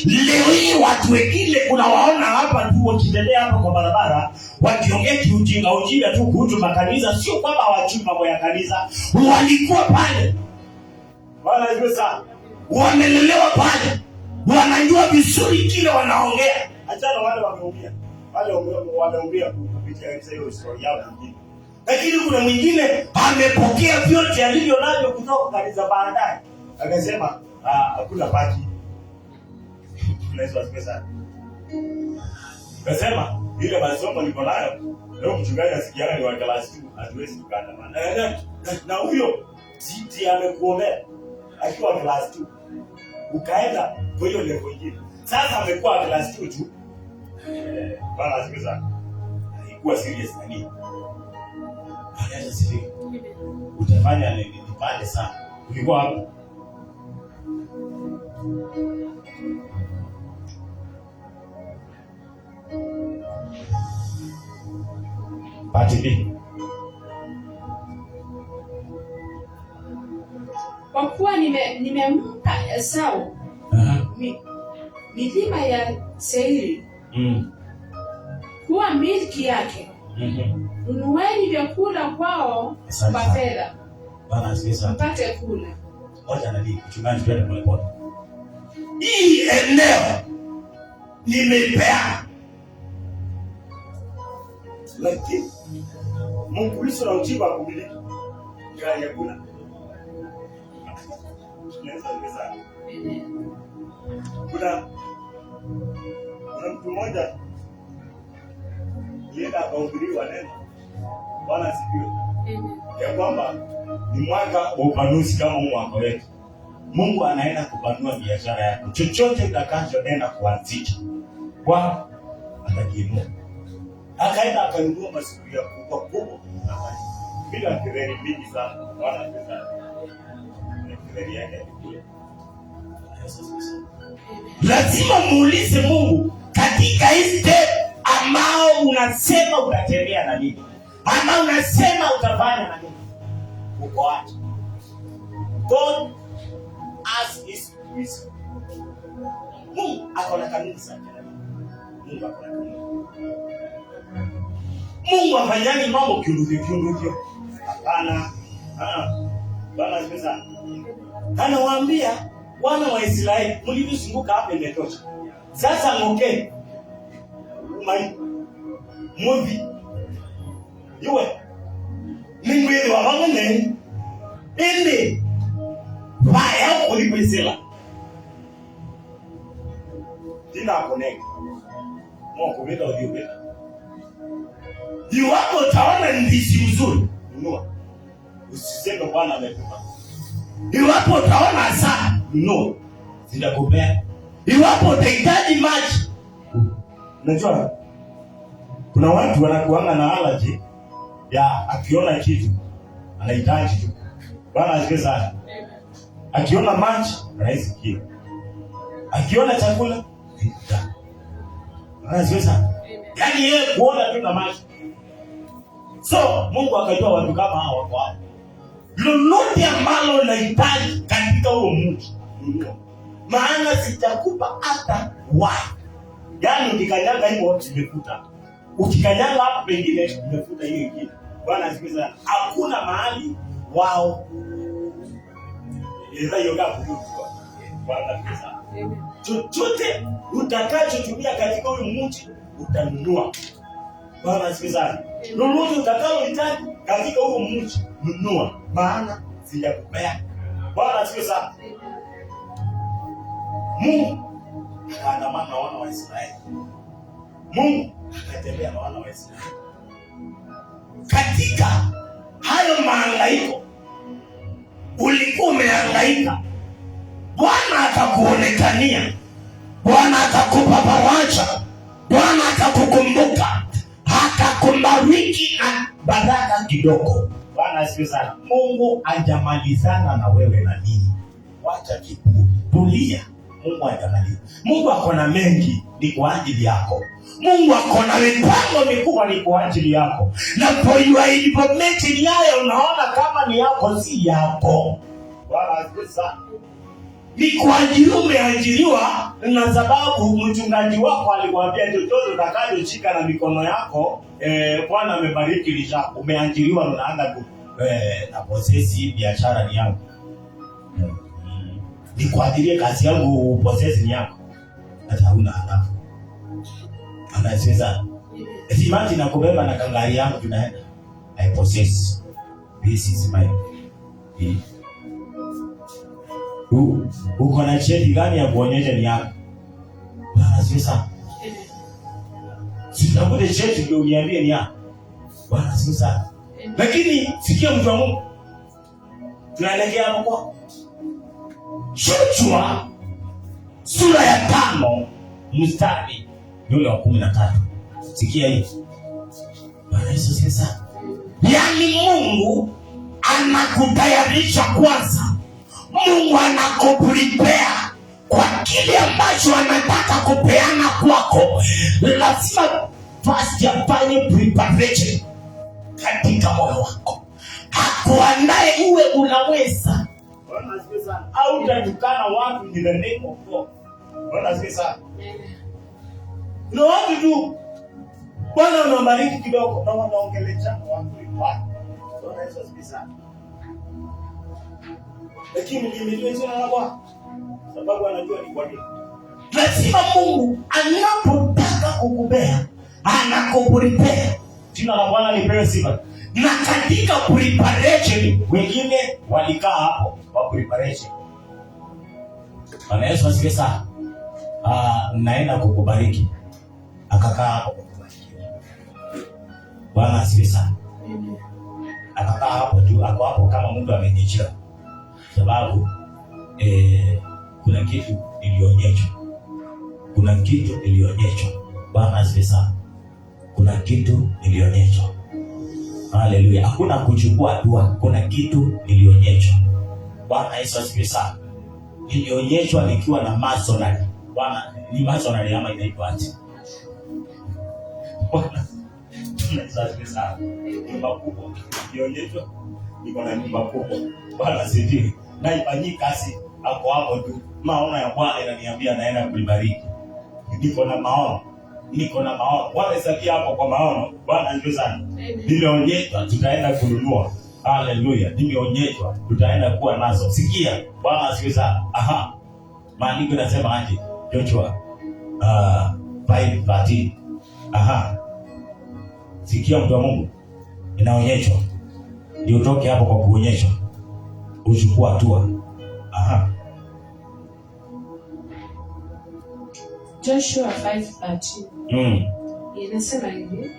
A: Leo hii watu wengine unawaona hapa tu wakitembea hapa kwa barabara wakiongea kiujinga tu kuhusu makanisa, sio kwamba hawajui mambo ya kanisa, walikuwa pale. Bwana Yesu, wamelelewa pale. Wanajua vizuri kile wanaongea. Achana wale wameongea. Wale wameongea kupitia hiyo historia yao nyingine. Lakini kuna mwingine amepokea vyote alivyo navyo kutoka kanisa baadaye. Akasema hakuna baki. Tunaweza pesa. Akasema ile masomo niko nayo, leo mchungaji asikiana ni wa class 2, hatuwezi tukandamana. Na huyo titi amekuombea akiwa class 2. Ukaenda kwa hiyo level nyingine. Sasa amekuwa class 2 tu. Bana asikiza. Haikuwa serious na nini? Hata sisi utafanya nini pale sana. Ulikuwa hapo. Pati B.
B: Kwa kuwa nimempa Esau milima ya Seiri kuwa milki yake. Nunueni vyakula kwao kwa fedha.
A: Bana sasa
B: mpate kula.
A: Moja na nini? Mchungaji pia pole pole. Hii eneo nimepea. Lakini Mungu Kristo na uchiba kumiliki. Gari ya kula. Kuna mtu mmoja yenda akahubiriwa neno. Bwana asifiwe. Ya kwamba ni mwaka wa upanuzi kama mwaka wetu. Mungu anaenda kupanua biashara yako. Chochote utakachoenda kuanzisha kwa atakiinua. Akaenda akanunua masufuria kubwa. Bila kelele mingi sana. Bwana asifiwe. Kelele yake kule. Lazima muulize Mungu katika hii step ambao unasema utatembea na nini? Ama unasema utafanya na nini? Uko wapi? God as his wisdom. Mungu akona kanuni sana. Mungu akona kanuni. Mungu afanyani mambo kiunduki. Hapana. Bwana asifiwe. Anawaambia wana wa Israeli, mlizunguka hapa imetosha. Sasa ngokeni. Mumbi. Yue. Mingwili wa mangene. Ende. Baya kulipesela. Dina connect. Mungu bila udiobela. Iwapo utaona ndizi uzuri, nunua. Usiseme Bwana amekupa. Iwapo utaona hasara, nunua. Sitakupea. Iwapo utahitaji maji, unajua kuna watu wanakuanga na allergy ya akiona kitu anahitaji tu. Bwana asifiwe sana. Akiona maji anahisi akiona chakula Bwana asifiwe sana. Yaani yeye kuona tu na maji. So Mungu akajua watu kama hao wako hapo. Lolote ambalo unahitaji katika huo mji, nunua. Maana sitakupa hata yaani ukikanyaga hiyo imefuta. Ukikanyaga hapo pengine imefuta hiyo ingine. Bwana asifiwe sana. Hakuna mahali wao ile yoga kujua. Bwana asifiwe sana. Chochote utakachotumia katika huo mji utanunua. Bwana asifiwe sana. Lolote utakalohitaji katika huo mji nunua. Maana sijakupea. Bwana asifiwe sana. Mungu akaandamana na wana wa Israeli. Mungu akatembea na wana wa Israeli. Katika hayo mahangaiko ulikuwa umehangaika, Bwana akakuonekania. Bwana akakupa faraja. Bwana akakukumbuka. Akakubariki na baraka kidogo. Bwana asifiwe sana. Mungu hajamalizana na wewe na nini? Wacha kiburi. Tulia. Mungu hajaangalia. Mungu ako na mengi, ni kwa ajili yako. Mungu ako na mipango mikubwa, ni kwa ajili yako. Na for your information, yale unaona kama ni yako, si yako. Wala sasa ni kwa ajili umeajiriwa, na sababu mchungaji wako alikwambia chochote utakachoshika na mikono yako, Bwana amebariki lisha. Umeajiriwa na unaanza na posesi biashara ni yangu. Ni kwa ajili kazi yangu, posesi ni yako. Hata huna halafu. Anasema, imagine nakubeba na kangari yangu tunaenda. I possess. This is mine. Uko na cheti gani ya kuonyesha ni yako? Bwana sasa. Sitakuja cheti ndio uniambie ni yako. Bwana sasa. Lakini sikia mtu wa Mungu. Tunaelekea hapo kwa Joshua sura ya 5 mstari ule wa 13. Sikia hii. Bwana Yesu sasa. Yaani Mungu anakutayarisha kwanza. Mungu anakuprepare kwa kile ambacho anataka kupeana kwako. Lazima first afanye preparation katika moyo wako. Akuandae uwe unaweza. Bwana asifiwe sana. Au utatukana watu in the name of God. Bwana asifiwe sana. Na watu tu Bwana unabariki kidogo na wanaongelea watu wipate. Bwana Yesu asifiwe sana. Lakini nimejua na Bwana sababu anajua ni kwa nini. Lazima Mungu anapotaka kukupea anakuprepare. Jina la Bwana lipewe sifa. Na katika preparation wengine walikaa hapo kwa preparation. Bwana Yesu asifiwe sana. Naenda kukubariki. Akakaa hapo kukubariki. Bwana asifiwe sana. Akakaa hapo tu, ako hapo kama Mungu amenyeshia. Sababu kuna kitu ilionyeshwa. Kuna kitu ilionyeshwa. Bwana asifiwe sana. Kuna kitu ilionyeshwa. Haleluya. Hakuna kuchukua hatua. Kuna kitu ilionyeshwa. Bwana Yesu asifiwe sana. Ilionyeshwa nikiwa na masonari. Bwana ni masonari ama inaitwa aje? Bwana Yesu asifiwe sana. Nyumba kubwa. Ilionyeshwa niko na nyumba kubwa. Bwana asifiwe. Na ifanyike kazi hapo hapo tu. Maono ya Bwana yananiambia naenda kulibariki. Niko na maono. Wale sakia hapo kwa maono. Bwana asifiwe sana. Nimeonyeshwa tutaenda kununua. Haleluya. Nimeonyeshwa tutaenda kuwa nazo. Sikia. Bwana asifiwe sana. Maandiko yanasema aje? Joshua 5:13. Sikia mtu wa Mungu. Inaonyeshwa. Ndio utoke hapo kwa kuonyeshwa. Uchukua hatua.
B: Joshua 5:13. Inasema hivi.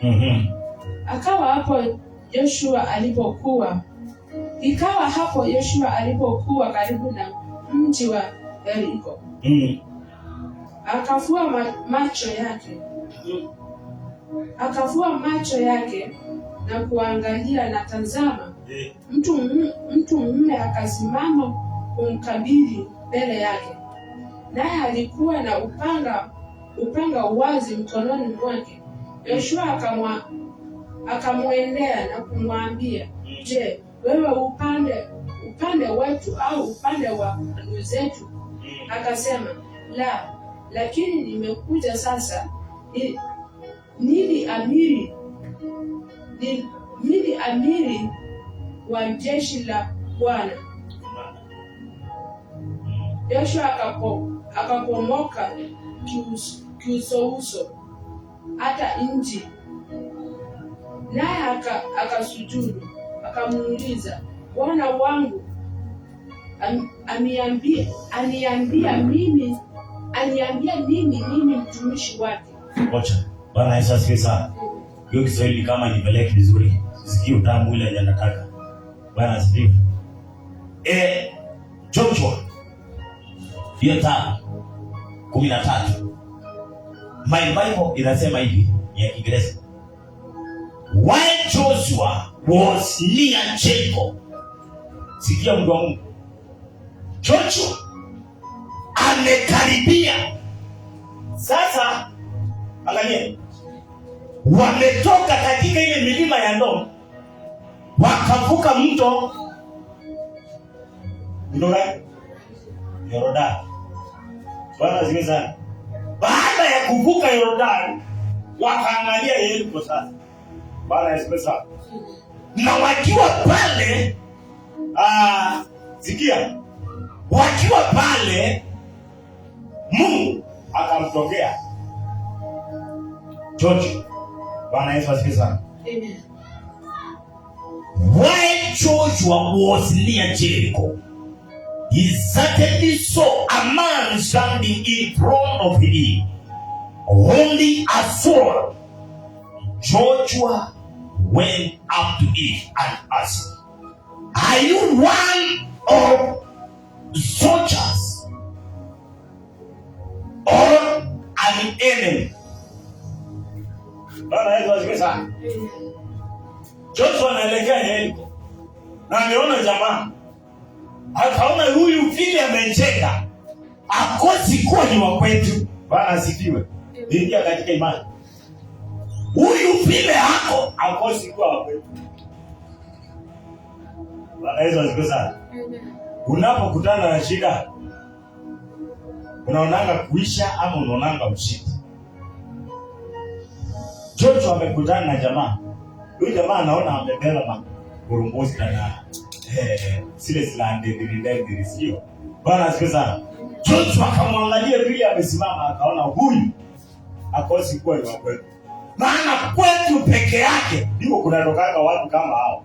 B: Ikawa hapo Joshua alipokuwa karibu na mji wa Yeriko. Akafua macho yake na kuangalia, na tazama, mtu mume akasimama kumkabili mbele yake, naye alikuwa na upanga wazi mkononi mwake. Yoshua akamwendea na kumwambia, je, wewe upande wetu au upande wa adui zetu? Akasema, la, lakini nimekuja sasa nili amiri wa jeshi la Bwana. Yoshua akapomoka kiusouso hata nchi, naye akasujudu, akamuuliza, Bwana wangu aniambia nini mimi mtumishi wake?
A: Acha. Bwana Yesu asifiwe sana. Hiyo Kiswahili kama nipeleke vizuri. Sikia utamu ile anataka. Bwana asifiwe. Joshua 5:13. My Bible inasema hivi, ya Kiingereza. While Joshua was near Jericho. Sikia mtu wa Mungu. Joshua amekaribia. Sasa angalia, wametoka katika ile milima ya Edomu, wakavuka mto Yordani. Bwana asifiwe sana. Baada ya kuvuka Yordani, wakaangalia Yeriko sasa. Bwana asifiwe sana. Na wakiwa pale, sikia, wakiwa pale, Mungu akamtokea Joshua. Bwana Yesu asifiwe sana. Amen. While Joshua was near Jericho, he suddenly saw a man standing in front of him, holding a sword. Joshua went up to him and asked, "Are you one of the soldiers or an enemy?" Bwana Yesu asifiwe sana. Joshua anaelekea Yeriko na ameona jamaa, akaona huyu vile amecheka, akosi kuwa ni wa kwetu. Bwana asifiwe. Ingia katika imani. Huyu vile hako akosi kuwa wa kwetu. Bwana Yesu asifiwe sana. Unapokutana na shida, unaonanga kuisha ama unaonanga ushindi? Joshua amekutana na jamaa. Huyu jamaa anaona amebeba maburunguzi na zile zile sio. Bwana asifiwe sana. Joshua akamwangalia vile amesimama, akaona huyu akosi kuwa ni wa kwetu. Maana kwetu peke yake ndio kunatokana watu kama hao.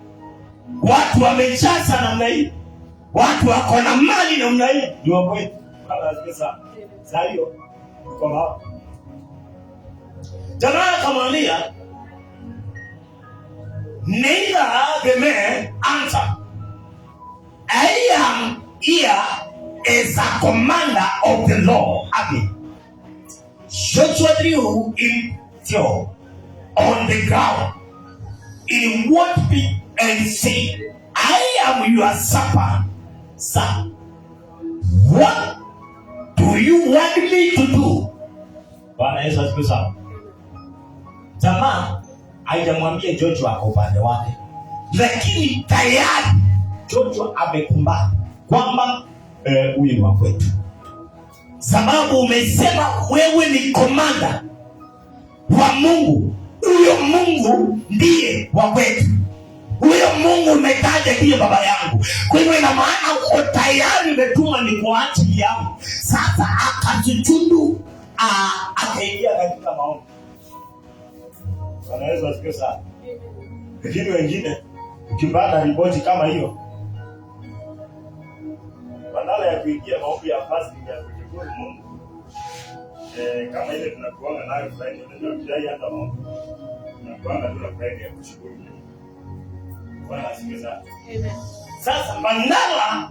A: Watu wamejaza namna hii, watu wako na mali namna hii, ni wa kwetu. Bwana asifiwe sana. Sasa hiyo uko hapo. Jamaa akamwambia, neither the man answered, "I am here as a commander of the Lord." Amen. Joshua threw himself on the ground in what feet and said, "I am your servant, sir. What do you want me to do?" Bwana Yesu asifiwe sana. Jamaa haijamwambia Joshua kwa upande wake, lakini tayari Joshua amekumbana kwamba huyu ni wa kwetu. Sababu umesema wewe ni komanda wa Mungu. Huyo Mungu ndiye wa kwetu. Huyo Mungu umetaja ndiye baba yangu. Kwa hivyo ina maana uko tayari umetuma ni kwa ajili yangu. Sasa akasujudu, akaingia katika maombi. Bwana Yesu asifiwe sana. Lakini wengine ukipata ripoti kama hiyo, badala ya kuingia maombi ya fasting ya kushukuru Mungu, kama ile tunakuanga nayo Friday, ndio kujai hata maombi. Tunakuanga tuna Friday ya kushukuru Mungu. Bwana asifiwe sana. Amen. Sasa badala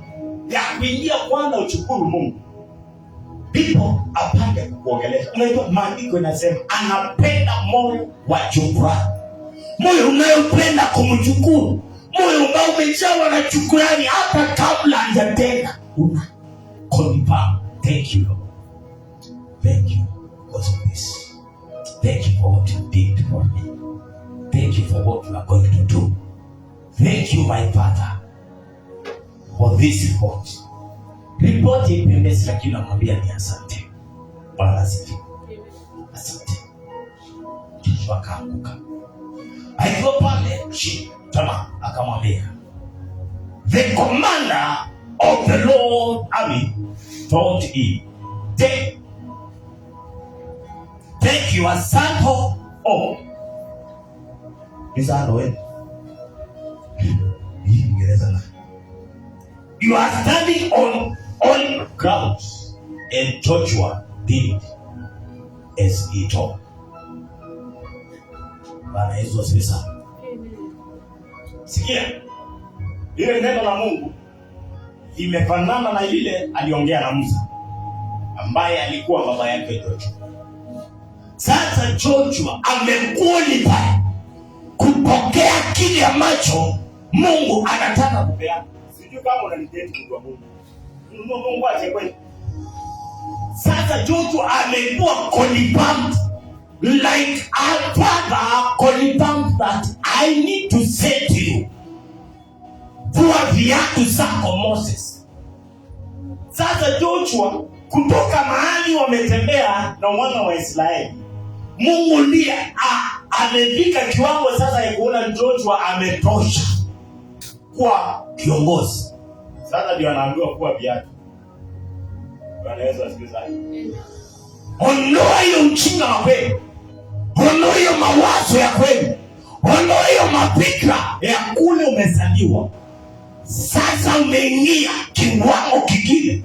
A: ya kuingia kwanza ushukuru Mungu, people apande kuongelesha. Unajua maandiko yanasema anapenda moyo wa shukrani. Moyo unayopenda kumshukuru. Moyo ambao umejawa na shukrani hata kabla hajatenda. Una confirm, thank you Lord. Thank you because of this. Thank you for what you did for me. Thank you for what you are going to do. Thank you my Father for this report. Ripoti ipendezi, lakini namwambia ni asante. Bwana asifiwe. Asante. Kisha akaanguka. Akiwa pale chini, jamaa akamwambia, "The commander of the Lord army told him, take your sandal off." Isando wewe. Hii Kiingereza na. "You are standing on grounds," and Joshua did as he told. Bwana Yesu asifiwe sana. Sikia, ile neno la Mungu imefanana na ile aliongea na Musa ambaye alikuwa baba yake Joshua. Sasa Joshua amequalify kupokea kile ambacho Mungu anataka kupeana. Sijui kama unanitenda kwa Mungu. Mungu aje kweli. Sasa Joshua amekuwa confirmed, like a father confirmed that I need to say to you, vua viatu zako Moses. Sasa Joshua kutoka mahali wametembea na wana wa Israeli, Mungu ndiye amefika kiwango sasa ya kuona Joshua ametosha kuwa kiongozi. Sasa ndio anaambiwa kuwa viatu. Bwana Yesu asifiwe. Ondoa hiyo ujinga wa kweli. Ondoa hiyo mawazo ya kweli. Ondoa hiyo mafikra ya kule umezaliwa. Sasa umeingia kiwango kingine.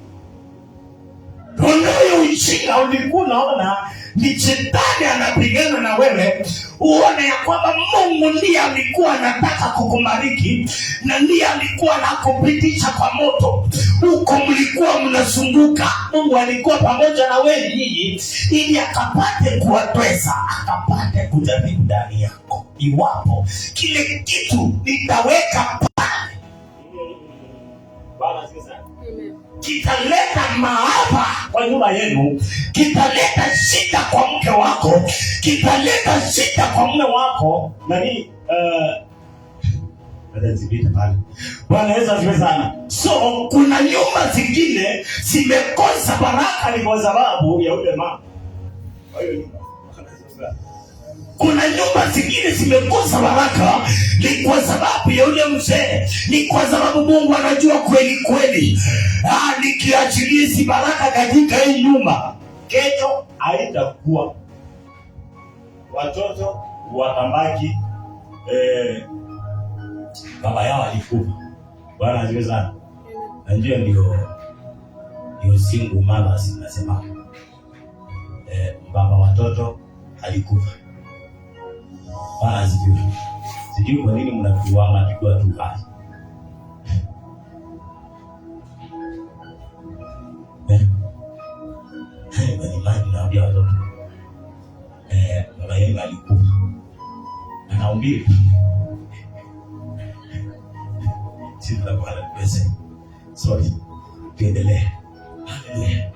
A: Ondoa hiyo ujinga ulikuwa unaona ni shetani anapigana na wewe, uone ya kwamba Mungu ndiye alikuwa anataka kukubariki na ndiye alikuwa anakupitisha kwa moto. Huko mlikuwa mnazunguka, Mungu alikuwa pamoja na wewe nyinyi ili akapate kuwatweza, akapate kujaribu ndani yako. Iwapo kile kitu nitaweka pale, Bwana sasa kitaleta maafa kwa nyumba yenu, kitaleta shida kwa mke wako, kitaleta shida kwa mume wako. Nani zipita pale. Bwana Yesu asifiwe sana. So kuna nyumba zingine zimekosa baraka ni kwa sababu ya ule mama. Kwa hiyo nyumba kuna nyumba zingine zimekosa baraka ni kwa sababu ya ule mzee, ni kwa sababu Mungu anajua kweli kweli, nikiachilia hizi baraka katika hii nyumba, kesho haitakuwa, watoto watabaki baba yao alikufa. Bwana asifiwe sana. Najua ndio single mothers nasema baba watoto alikufa. Bwana asifiwe. Sijui kwa nini mnakuwa mnapigwa tu basi. Ni maji naambia watoto. Baba yenu alikufa. Anaumia. Sina wala pesa. Sorry. Tuendelee. Haleluya.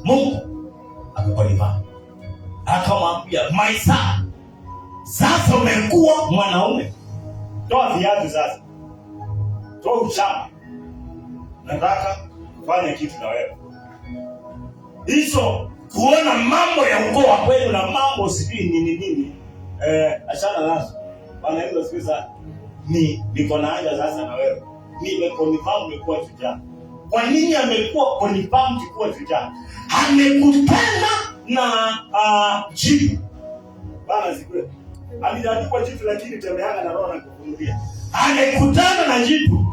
A: Mungu akakulipa. Akamwambia, "My son, sasa umekuwa mwanaume. Toa viatu sasa. Toa ushamba. Nataka kufanya kitu na wewe." Hizo kuona mambo ya ukoo wa kwenu na mambo sijui nini. Achana nazo. Bwana Yesu asifiwe sana. Niko na haja sasa na wewe. Nimekonfirm umekuwa shujaa. Kwa nini amekuwa confirm kuwa shujaa? Amekutana na jitu. Bwana asifiwe. Aliandikwa jitu lakini temeana na roho na kufunulia. Amekutana na jitu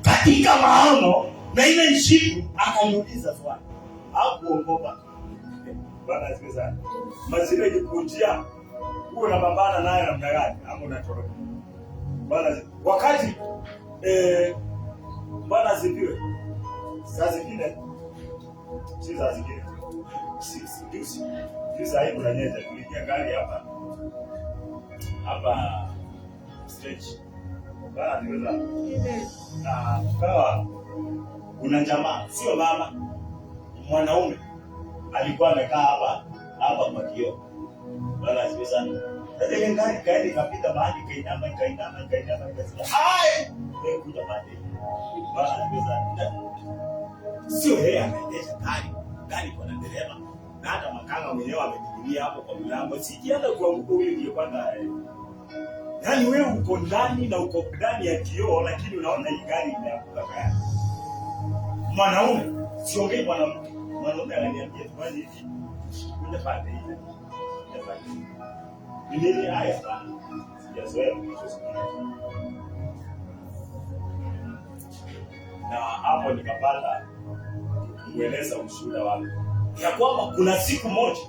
A: katika maono na ile jitu akaniuliza swali. Hakuogopa. Bwana asifiwe sana. Mazile jikujia uwe unapambana naye namna gani ama unatoroka? Bwana wakati Bwana asifiwe. Saa zingine Sisi hivi unanyeza kuingia gari hapa stage. Bwana niweza. Na kawa kuna jamaa sio mama, mwanaume alikuwa amekaa hapa kwa kioo. Bwana asifiwe sana. Ile gari kaenda kapita mahali kainama ikasema, "Hai!" Ndio kuja mahali. Bwana asifiwe sana. Sio yeye anaendesha gari kwa dereva. Na hata makanga mwenyewe amejibulia hapo kwa mlango. Sikienda kuanguka huyo ndiye kwanza. Yaani wewe uko ndani na uko ndani ya kioo lakini unaona hii gari imeanguka kaya. Mwanaume, siongei mwanamke. Mwanaume ananiambia tufanye hivi. Kuja pande hii. Nini haya sana? Sijazoea na hapo nikapata kueleza ushuhuda wangu ya kwamba kuna siku moja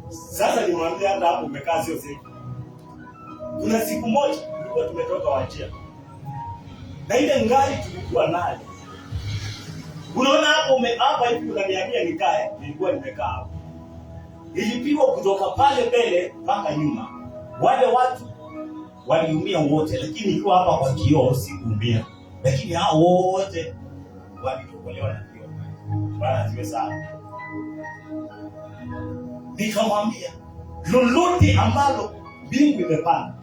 A: sasa nimwambia hata hapo umekaa sio siku. Kuna siku moja tulikuwa tumetoka Wajia na ile ngari tulikuwa nayo. Unaona hapo hapa hivi unaniambia nikae, nilikuwa nimekaa hapo. Ilipigwa kutoka pale mbele mpaka nyuma. Wale watu waliumia wote, lakini ikiwa hapa kwa kioo sikuumia. Lakini hao wote walitokolewa na kioo. Bwana asifiwe sana. Nikamwambia lolote ambalo mbingu imepanda.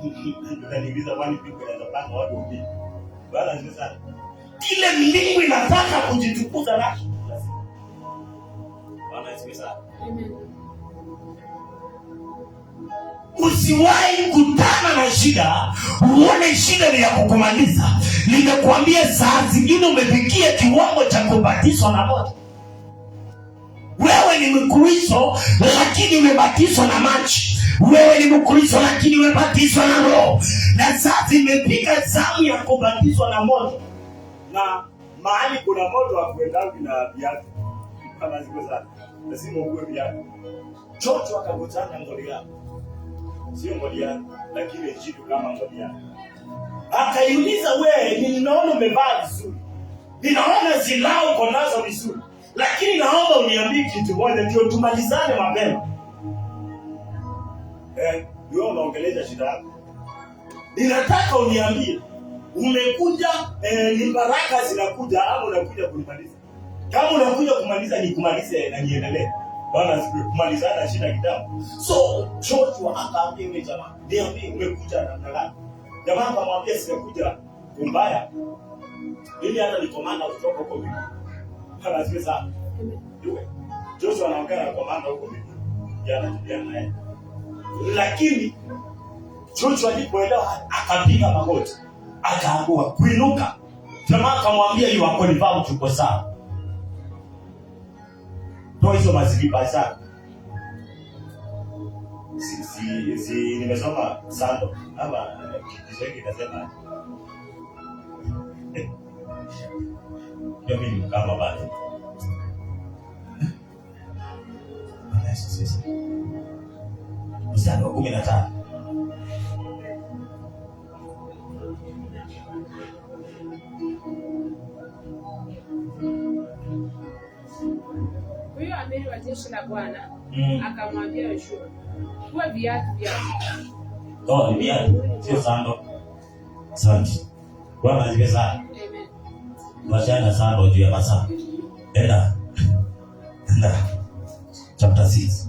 A: Ndio wani mbingu inapanda watu wengi. Bwana asifiwe sana. Kile mbingu inataka kujitukuza nacho. Bwana asifiwe sana. Amen. Usiwahi kutana na shida, uone shida ni ya kukumaliza. Nimekuambia saa zingine umefikia kiwango cha kubatizwa na moto. Wewe ni Mkristo lakini umebatizwa na maji. Wewe ni Mkristo lakini umebatizwa na Roho. Na sasa imefika zamu ya kubatizwa na moto. Na mahali kuna moto wa kuendao na viatu. Kama ziko sana. Lazima uwe viatu. Chocho akakutana Goliathi. Sio Goliathi, lakini kitu kama Goliathi. Akaiuliza, wewe ninaona umevaa vizuri. Ninaona zilao uko nazo vizuri. Lakini naomba uniambie kitu moja ndio tumalizane mapema. Wewe unaongeleza shida yako. Ninataka uniambie umekuja ni baraka zinakuja au unakuja kumaliza? Kama unakuja kumaliza ni kumalize na niendelee. Bwana kumalizana shida kidogo. So Joshua akaambia yule jamaa, niambie umekuja namna gani? Jamaa akamwambia sikuja kumbaya. Mimi hata ni komanda kutoka huko mimi. Bwana asifiwe sana. Yule Joshua anaongea na komanda huko mimi. Jana naye. Lakini Joshua alipoelewa akapiga magoti. Akaamua kuinuka. Jamaa akamwambia yu wako ni bao tuko sawa. Toa hizo mazilipa zako. Nimesoma sando. Ama Kiswahili kinasema. Ndio mimi kama basi. Mstari wa 15.
B: Huyo amiri wa jeshi la Bwana akamwambia Yoshua, "Chukua viatu vyako."
A: Ni viatu, sio sando. Asante. Bwana asifiwe sana.
B: Amen.
A: Wachana sando juu ya masaa. Enda. Chapter 6.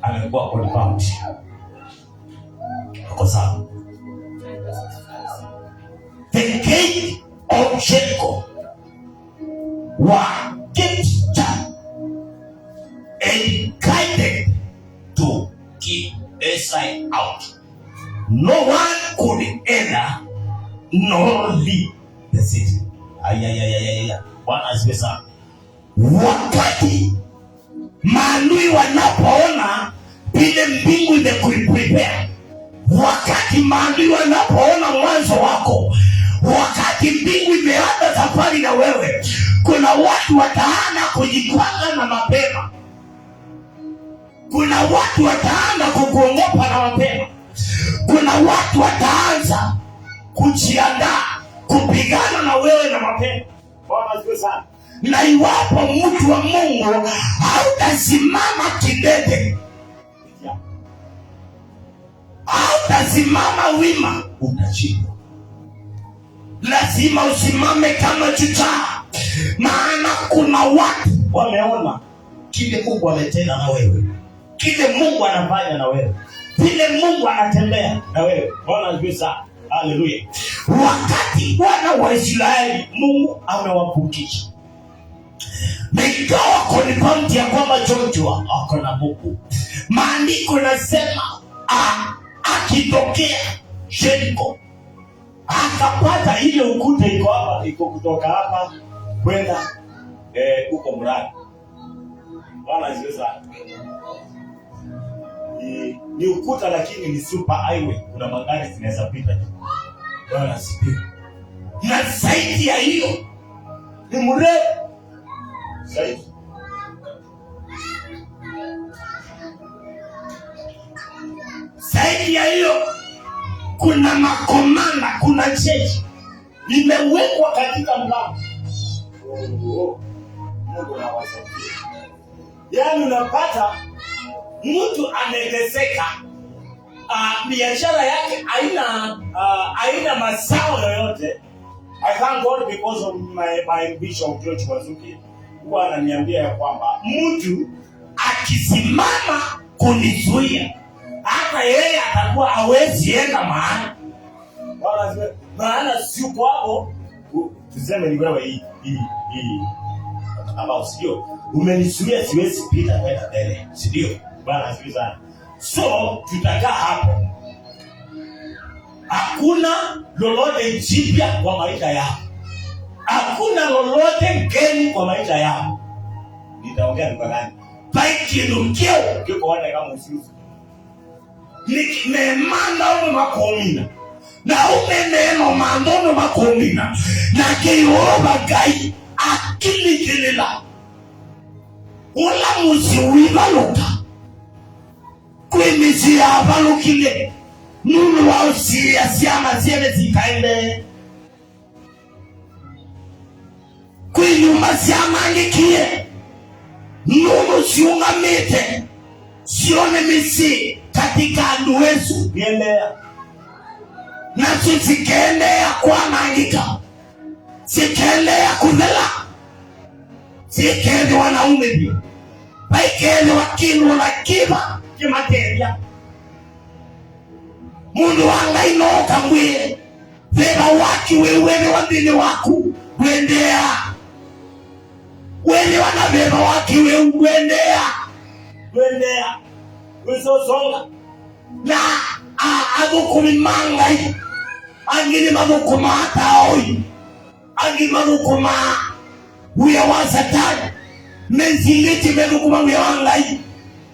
A: Amekuwa confirmed. Ako sawa. The gate of Jericho were kept shut and guided to keep a side out. No one could enter nor leave the city. Bwana asifiwe sana. Wakati maadui wanapoona vile mbingu imekuprepare, wakati maadui wanapoona mwanzo wako, wakati mbingu imeanza safari na wewe, kuna watu wataanza kujipanga na mapema. Kuna watu wataanza kukuogopa na mapema. Kuna watu wataanza kujiandaa kupigana na wewe na mapema. Bwana asifiwe sana. Na iwapo mtu wa Mungu hautasimama kidete, hautasimama wima, utashindwa. Lazima usimame kama shujaa, maana kuna watu wameona kile Mungu ametenda na wewe, kile Mungu anafanya na wewe, kile Mungu anatembea na wewe. Bwana asifiwe sana. Haleluya. Wakati wana wa Israeli Mungu amewapukisha, nikawa confirmed ya kwamba Joshua ako na Mungu. Maandiko nasema akitokea Jericho akapata ile ukuta iko hapa, iko kutoka hapa kwenda huko mradi. Bwana asifiwe sana. Ni ukuta lakini ni super highway, kuna magari zinaweza pita. Bwana asifiwe. Na zaidi ya hiyo ni mrefu zaidi. Zaidi ya hiyo kuna makomanda, kuna jeshi limewekwa katika mlango. Mungu anawasaidia. Yaani unapata mtu ameteseka, biashara yake haina mazao yoyote. I thank God because of my Bishop George Wazuki. huwa ananiambia ya kwamba mtu akisimama kunizuia, hata yeye atakuwa hawezi enda mahali. Maana si uko hapo, tuseme ni wewe hii ambao sio umenizuia, siwezi pita kwenda mbele, si ndio? Bwana asifiwe sana. So tutakaa hapo, hakuna lolote jipya kwa maisha yako, hakuna lolote geni kwa maisha yako. Nitaongea ni kwa nani? Baikilukio kiko wale kama usiusi nikimemanda makomina na umeneno mandono makomina na Jehova gai akili kilela ula musiwiba loka kwemisi abalukile nunu wa siyama ziyeme zikaende kwenyuma siyamangikie nunu siungamite sione misi katika aduwesu niendea na sikendea kwa mangika sikendea kudela sikende wanaume pia baikende wakinu na kiba kimateria mundu wanga inoka mbwe veba waki wewe wandini waku wendea wende wana veba waki wewe wendea wizozonga na agukumi mangai angini magukuma hataoi angini magukuma uya wa satani menziliti megukuma uya wangai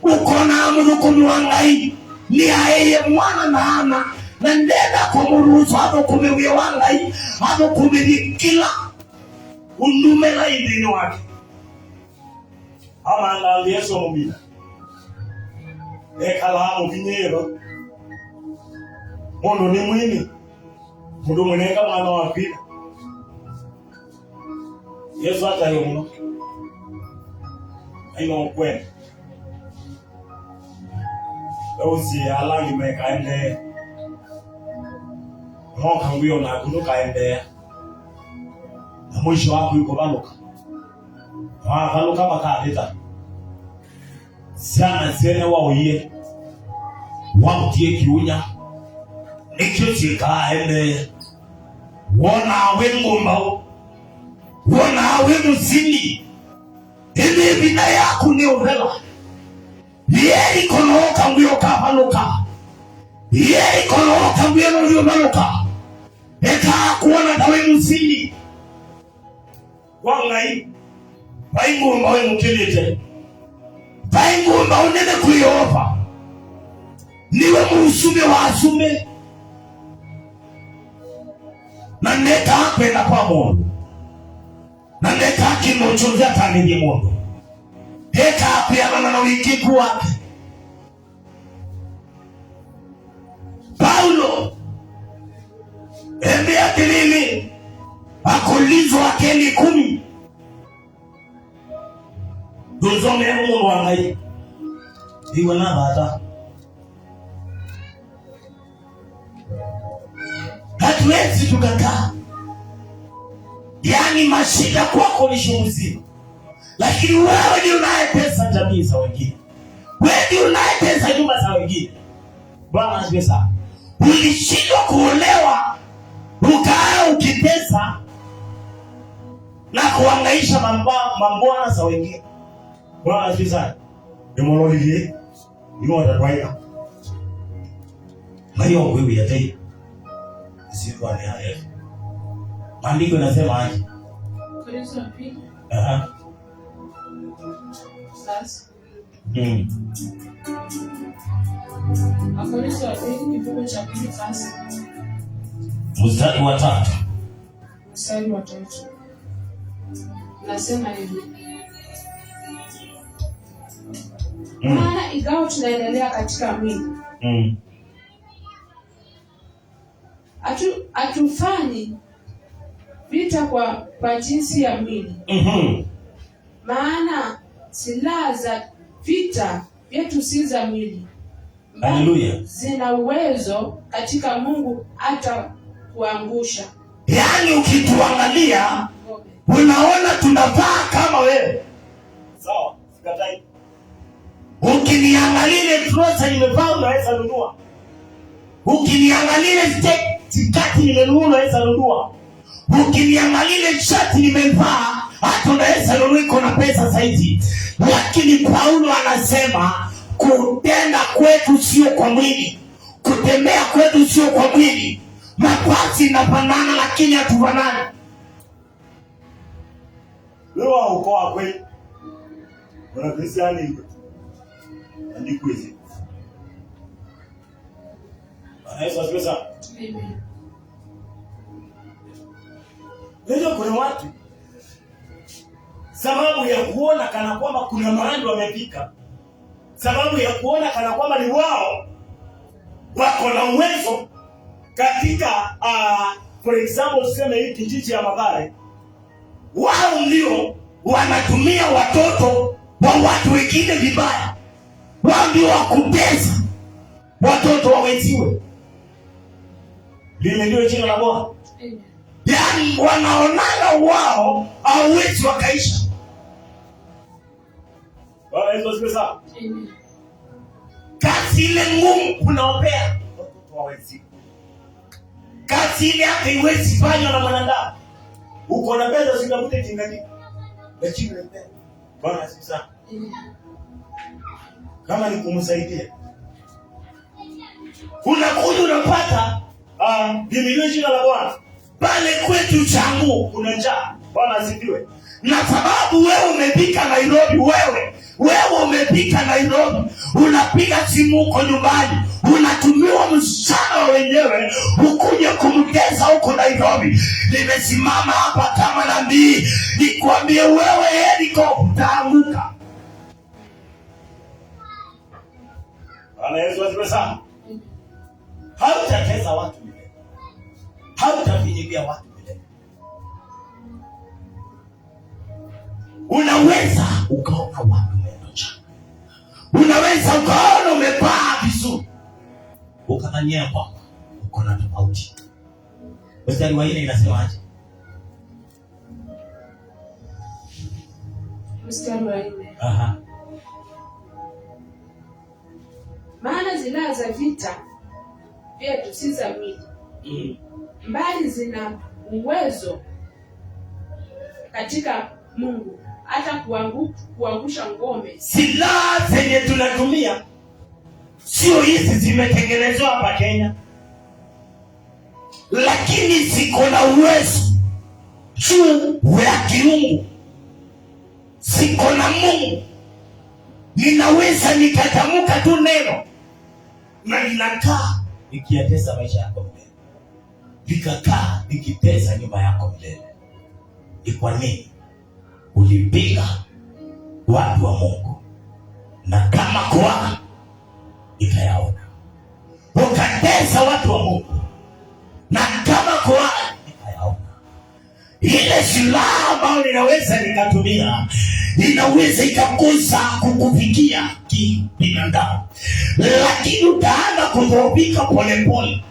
A: ukona magukumi wangai ni aeye mwana na ana na ndenda kumurusu agukumi uya wangai agukumi vikila undumela idini wake ama angalia Yesu mumina ekalamu vinyero mono ni mwini mundu mwenenga mwana wa pili Yesu hata yomuno aino kwenda ozi alangi mekaende moka ngwio na kunuka endea na mwisho wako yuko baluka baluka makadeta sana zene waoye wamutie kiunya nikyo chikaende wona wengomba wona wemuzini ene bina yako ni ovela yeri konoka ngwio kapaluka yeri konoka ngwio ngwio baluka eka kuona dawe muzini wangai baingomba wemukelete baingomba unene kuyopa niwe muusume wa asume na neka kwenda kwa Mungu na neka kinochozea tanini Mungu heka apiana na wikiku wake Paulo embea kilini akulizwa akeli 10 dozome Mungu wangai iwe na bata hatuwezi tukakaa. Yani mashida kwako ni shughuli zima, lakini wewe ndio unayepesa jamii za wengine, wewe ndio unayepesa nyumba za wengine. Bwana asifiwe sana. Ulishindwa kuolewa ukaa ukipesa na kuhangaisha mambwana za wengine. Bwana asifiwe sana. Demololiye ni watatwaika mayo wewe yatai sikuwa ni haya. Maandiko yanasema aje?
B: Korinto 2. Sasa. Korinto 2 kifungu cha 2 sasa.
A: Mstari wa 3.
B: Mstari wa 3. Nasema hivi. Maana ingawa tunaendelea katika mwili. Hatufanyi vita kwa jinsi ya mwili. Maana silaha za vita vyetu si za mwili.
A: Haleluya.
B: Zina uwezo katika Mungu hata kuangusha.
A: Yaani ukituangalia Unaona tunavaa kama wewe. Sawa, sikatai. Ukiniangalia trouser nimevaa unaweza nunua. Ukiniangalia skati nimenunua unaweza nunua. Ukiniangalia shati nimevaa hata unaweza nunua, iko na pesa zaidi. Lakini Paulo anasema kutenda kwetu sio kwa mwili. Kutembea kwetu sio kwa mwili. Mavazi yanafanana lakini hatufanani. Wewe uko wapi? Una pesa nini? Andiko hizi. Anaweza pesa. Amen. Ndio kuna watu sababu ya kuona kana kwamba kuna mahali wamefika. Sababu ya kuona kana kwamba ni wao wako na uwezo katika for example tuseme hii kijiji ya Mathare. Wao ndio wanatumia watoto wa watu wengine vibaya. Wao ndio wakutesa watoto wa wenziwe. Lile ndio jina la Bwana. Yaani wanaonana wao hawezi wakaisha. Bwana Yesu asifiwe sana. Kazi ile ngumu kunaopea watoto wa wenziwe. Kazi ile hata iwezi fanywa na mwanadamu. Uko na pesa usikapute tingani. Lakini unapenda. Bwana asifiwe sana. Kama ni kumsaidia. Unakuja unapata milioni jina la Bwana. Pale kwetu changu kuna njaa. Bwana asifiwe. Na sababu wewe umepika Nairobi, wewe umepika Nairobi, unapiga simu huko nyumbani, unatumiwa msichana wenyewe ukuje kumtesa huko Nairobi. Nimesimama hapa kama nabii nikwambie wewe Yeriko utaanguka. Bwana Yesu asifiwe sana. Hautatesa watu milele. Hautafinyilia watu milele. Unaweza ukaona watu wametocha. Unaweza ukaona umepaa vizuri. Ukadhania kwamba uko na tofauti. Mstari wa 4 inasemaje?
B: Mstari wa 4. Maana silaha za vita vyetu si za mwili, mbali zina uwezo katika Mungu hata kuangusha ngome.
A: Silaha zenye tunatumia sio hizi zimetengenezwa hapa Kenya, lakini ziko na uwezo juu ya kiungu. Ziko na Mungu. Ninaweza nikatamka tu neno na ninakaa nikiatesa maisha yako milele. Nikakaa nikitesa nyumba yako milele. Ni kwa nini? Ulipiga watu wa Mungu. Na kama kwa nikayaona. Ukatesa watu wa Mungu. Na kama kwa nikayaona. Ile silaha ambayo ninaweza nikatumia inaweza ikakosa kukufikia kibinadamu. Lakini utaanza kudhoofika polepole.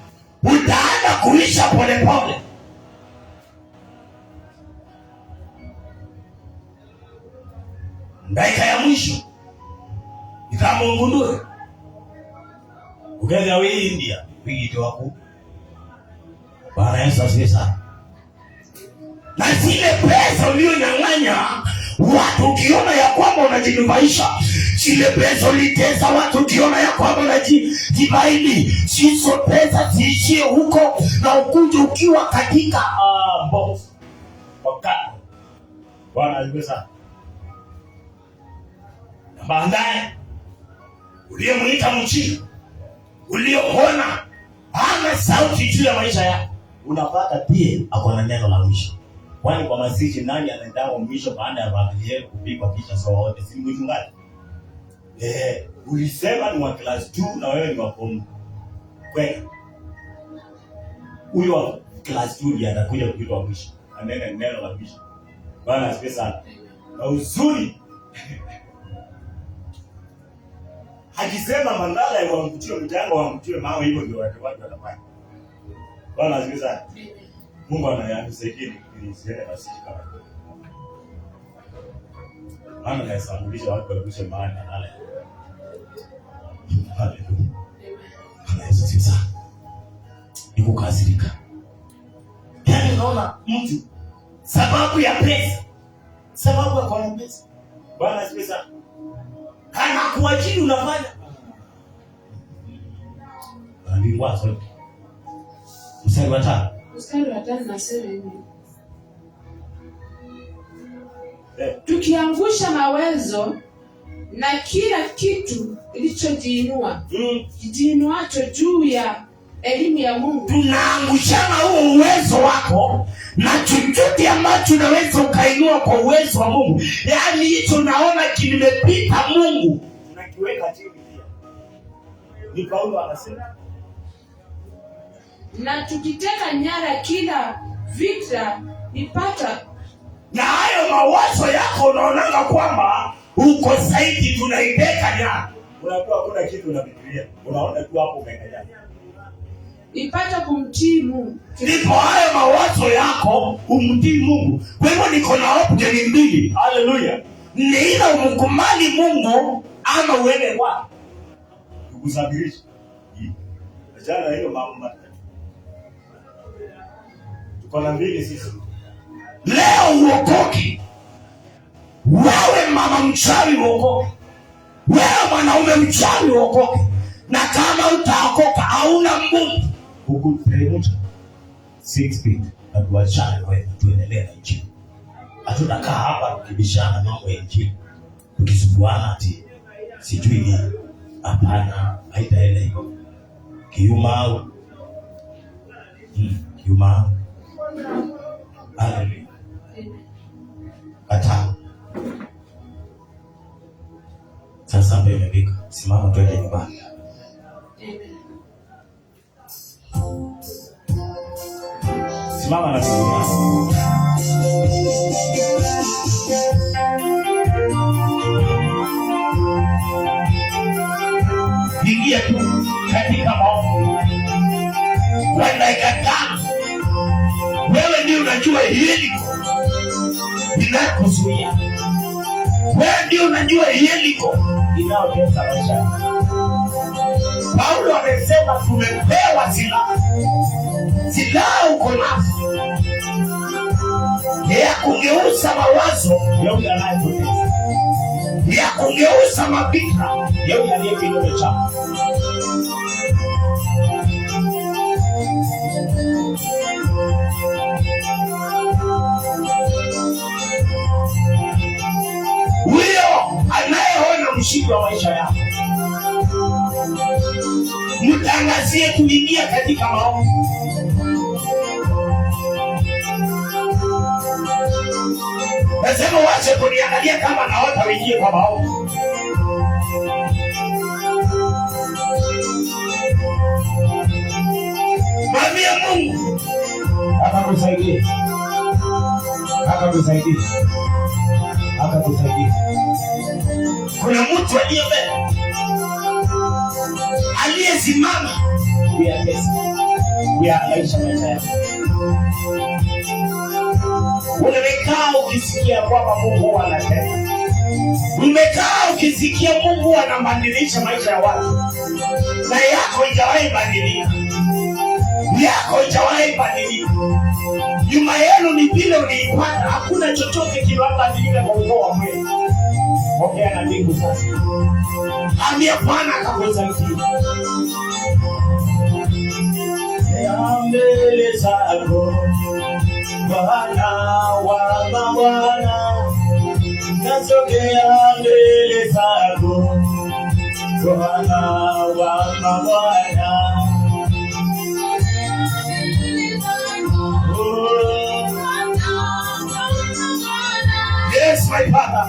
A: Utaanza kuisha polepole. Dakika ya mwisho ikamungundue. Ukenda wewe India, wiki wako. Bwana Yesu asifiwe sana. Na zile pesa uliyonyang'anya watu ukiona ya kwamba unajinufaisha, zile pesa ulitesa watu ukiona ya kwamba unajibaini, sizo pesa ziishie huko na ukuje ukiwa katika box. Wakati Bwana asifiwe sana. Na baadaye uliyemwita mchini, uliyoona hana sauti juu ya maisha yako, unapata pia ako na neno la mwisho. Kwani kwa mazishi nani anaendao mwisho baada ya familia kupigwa picha zote? Si mchungaji? Ulisema ni wa class 2 na wewe ni wa form 1. Kweli. Huyo wa class 2 ndiye atakuja kupigwa mwisho. Anena neno la mwisho. Bwana asifiwe sana. Na uzuri akisema mandala ya wamkutie mjanga wamkutie mawe, hivyo ndio watu watafanya. Bwana asifiwe sana. Mungu anayanisaidia ili nisiende masiki kama Maana naesambulisha watu warudishe maana nale. Haleluya. Yesu sasa. Niko kasirika. Yaani unaona mtu sababu ya pesa. Sababu ya kwa pesa. Bwana pesa. Kana kuajiri unafanya. Ndio wazo. Mstari wa 5. Mstari wa 5 nasema hivi. Tukiangusha mawezo na kila kitu kilichojiinua kijiinuacho juu ya elimu ya Mungu. Tunaangushana huo uwezo wako na chochote ambacho unaweza ukainua kwa uwezo wa Mungu. Yaani hicho naona kimepita Mungu. Tunakiweka chini pia. Ni Paulo anasema. Na tukiteka nyara kila vita nipata. Na hayo mawazo yako unaonanga kwamba uko zaidi tunaiteka nyara. Unakuwa kuna kitu unafikiria. Unaona tu hapo umeenda. Ipata kumtii Mungu. Ndipo hayo mawazo yako umtii Mungu. Kwa hivyo niko na option mbili. Haleluya. Ni ile umkubali Mungu ama uende kwa kukusabirisha. Jana hiyo mambo. Tuko na mbili sisi. Leo uokoke. Wewe mama mchawi uokoke. Wewe mwanaume mchawi uokoke. Na kama utaokoka hauna Mungu. Ukuteremsha 6 feet na tuachane kwa tuendelee na injili. Hatutakaa hapa tukibishana mambo ya injili. Tukisumbuana ati sijui ni hapana haitaenda hivyo. Kiuma. Kiuma. Haleluya. Ata. Sasa mbele imefika. Simama twende nyumbani. Simama na kusimama. Ingia tu katika maombi. Wenda ikatana. Wewe ndio unajua hili inakuzuia. Wewe ndio unajua hili inaotesa maisha. Paulo amesema tumepewa silaha. Silaha uko nazo ya kugeuza mawazo ya yule anayepoteza, ya kugeuza mabika ya yule aliye kinyume chako. Huyo anayeona mshindi wa maisha yako, mtangazie kuingia katika maombi. Nasema wache kuniangalia kama naota wengie kwa maombi. Mwambie Mungu akakusaidie. Akakusaidie. Akakusaidie. Kuna mtu aliye mbele aliyesimama kuyaangaisha maisha yako. Umekaa ukisikia kwamba Mungu anatenda. Umekaa ukisikia Mungu anabadilisha maisha ya watu. Na yako haijawahi badilika. Yako haijawahi badilika. Nyuma yenu ni vile uliipata. Hakuna chochote kilibadilika kwa ukoo wa mwili. Pokea na mbingu sasa. Ambia Bwana akakusaidia. Mbele zako Bwana wa mabwana, nasogea mbele zako Bwana wa mabwana. Yes, my Father.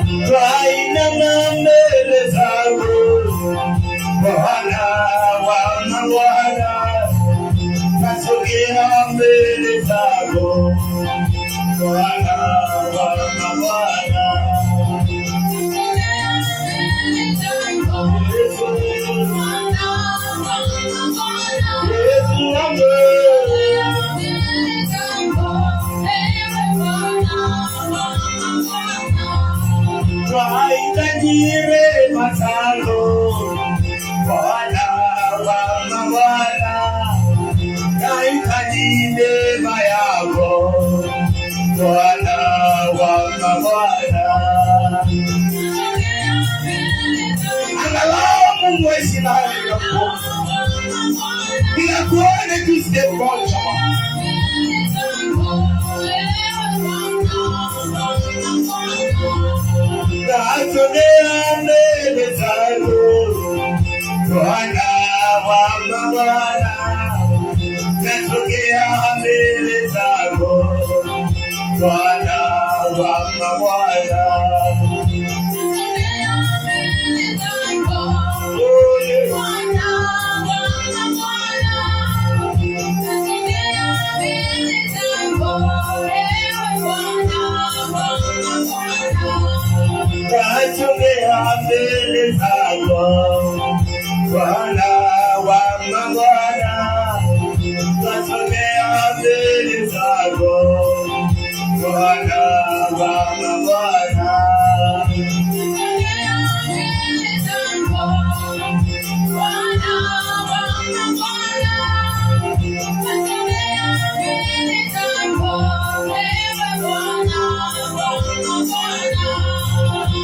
A: Twainama mbele zako Bwana wa mabwana, nasogea mbele zako Bwana wa mabwana. Yesu wangu nire matalo Bwana wa mabwana nahitaji neema yako Bwana wa mabwana angalau Mungu wa Israeli ninakuone tu step moja nasogea mbele zako Bwana wa mabwana nasogea mbele zako Bwana wa mabwana nasogea mbele zako Bwana wa mabwana nasogea mbele zako Bwana wa mabwana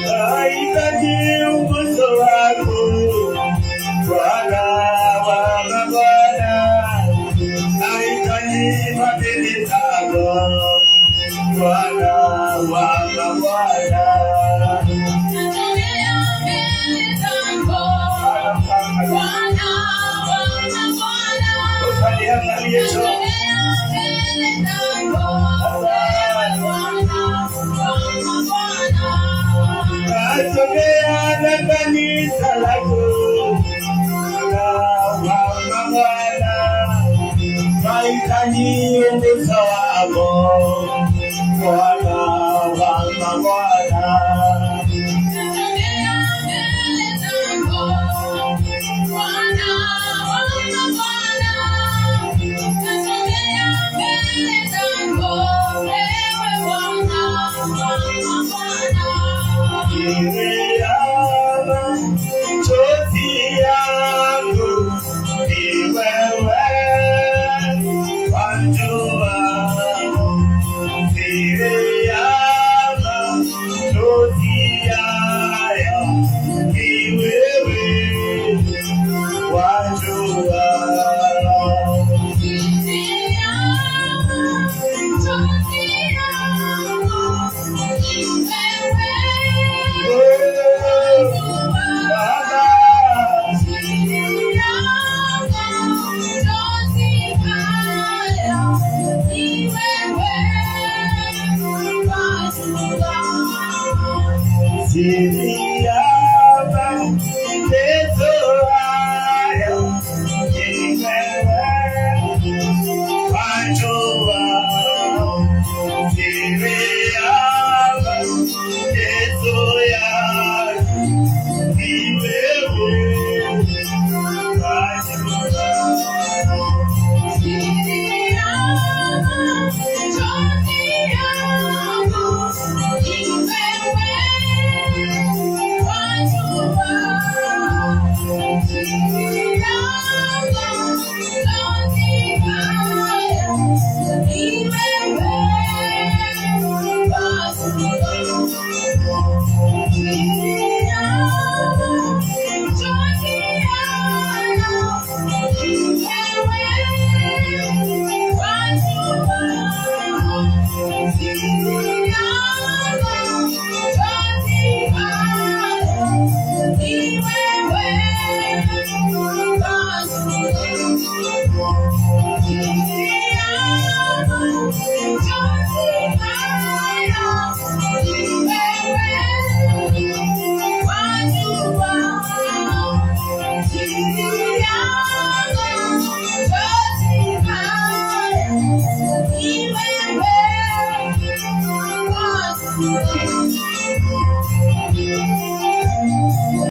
A: nahitaji uguso wako Bwana wa mabwana nahitaji fadhili zako Bwana wa mabwana nasogea na kanisa lako Bwana wa mabwana nahitaji uguso wako Bwana wa mabwana
C: Thank you.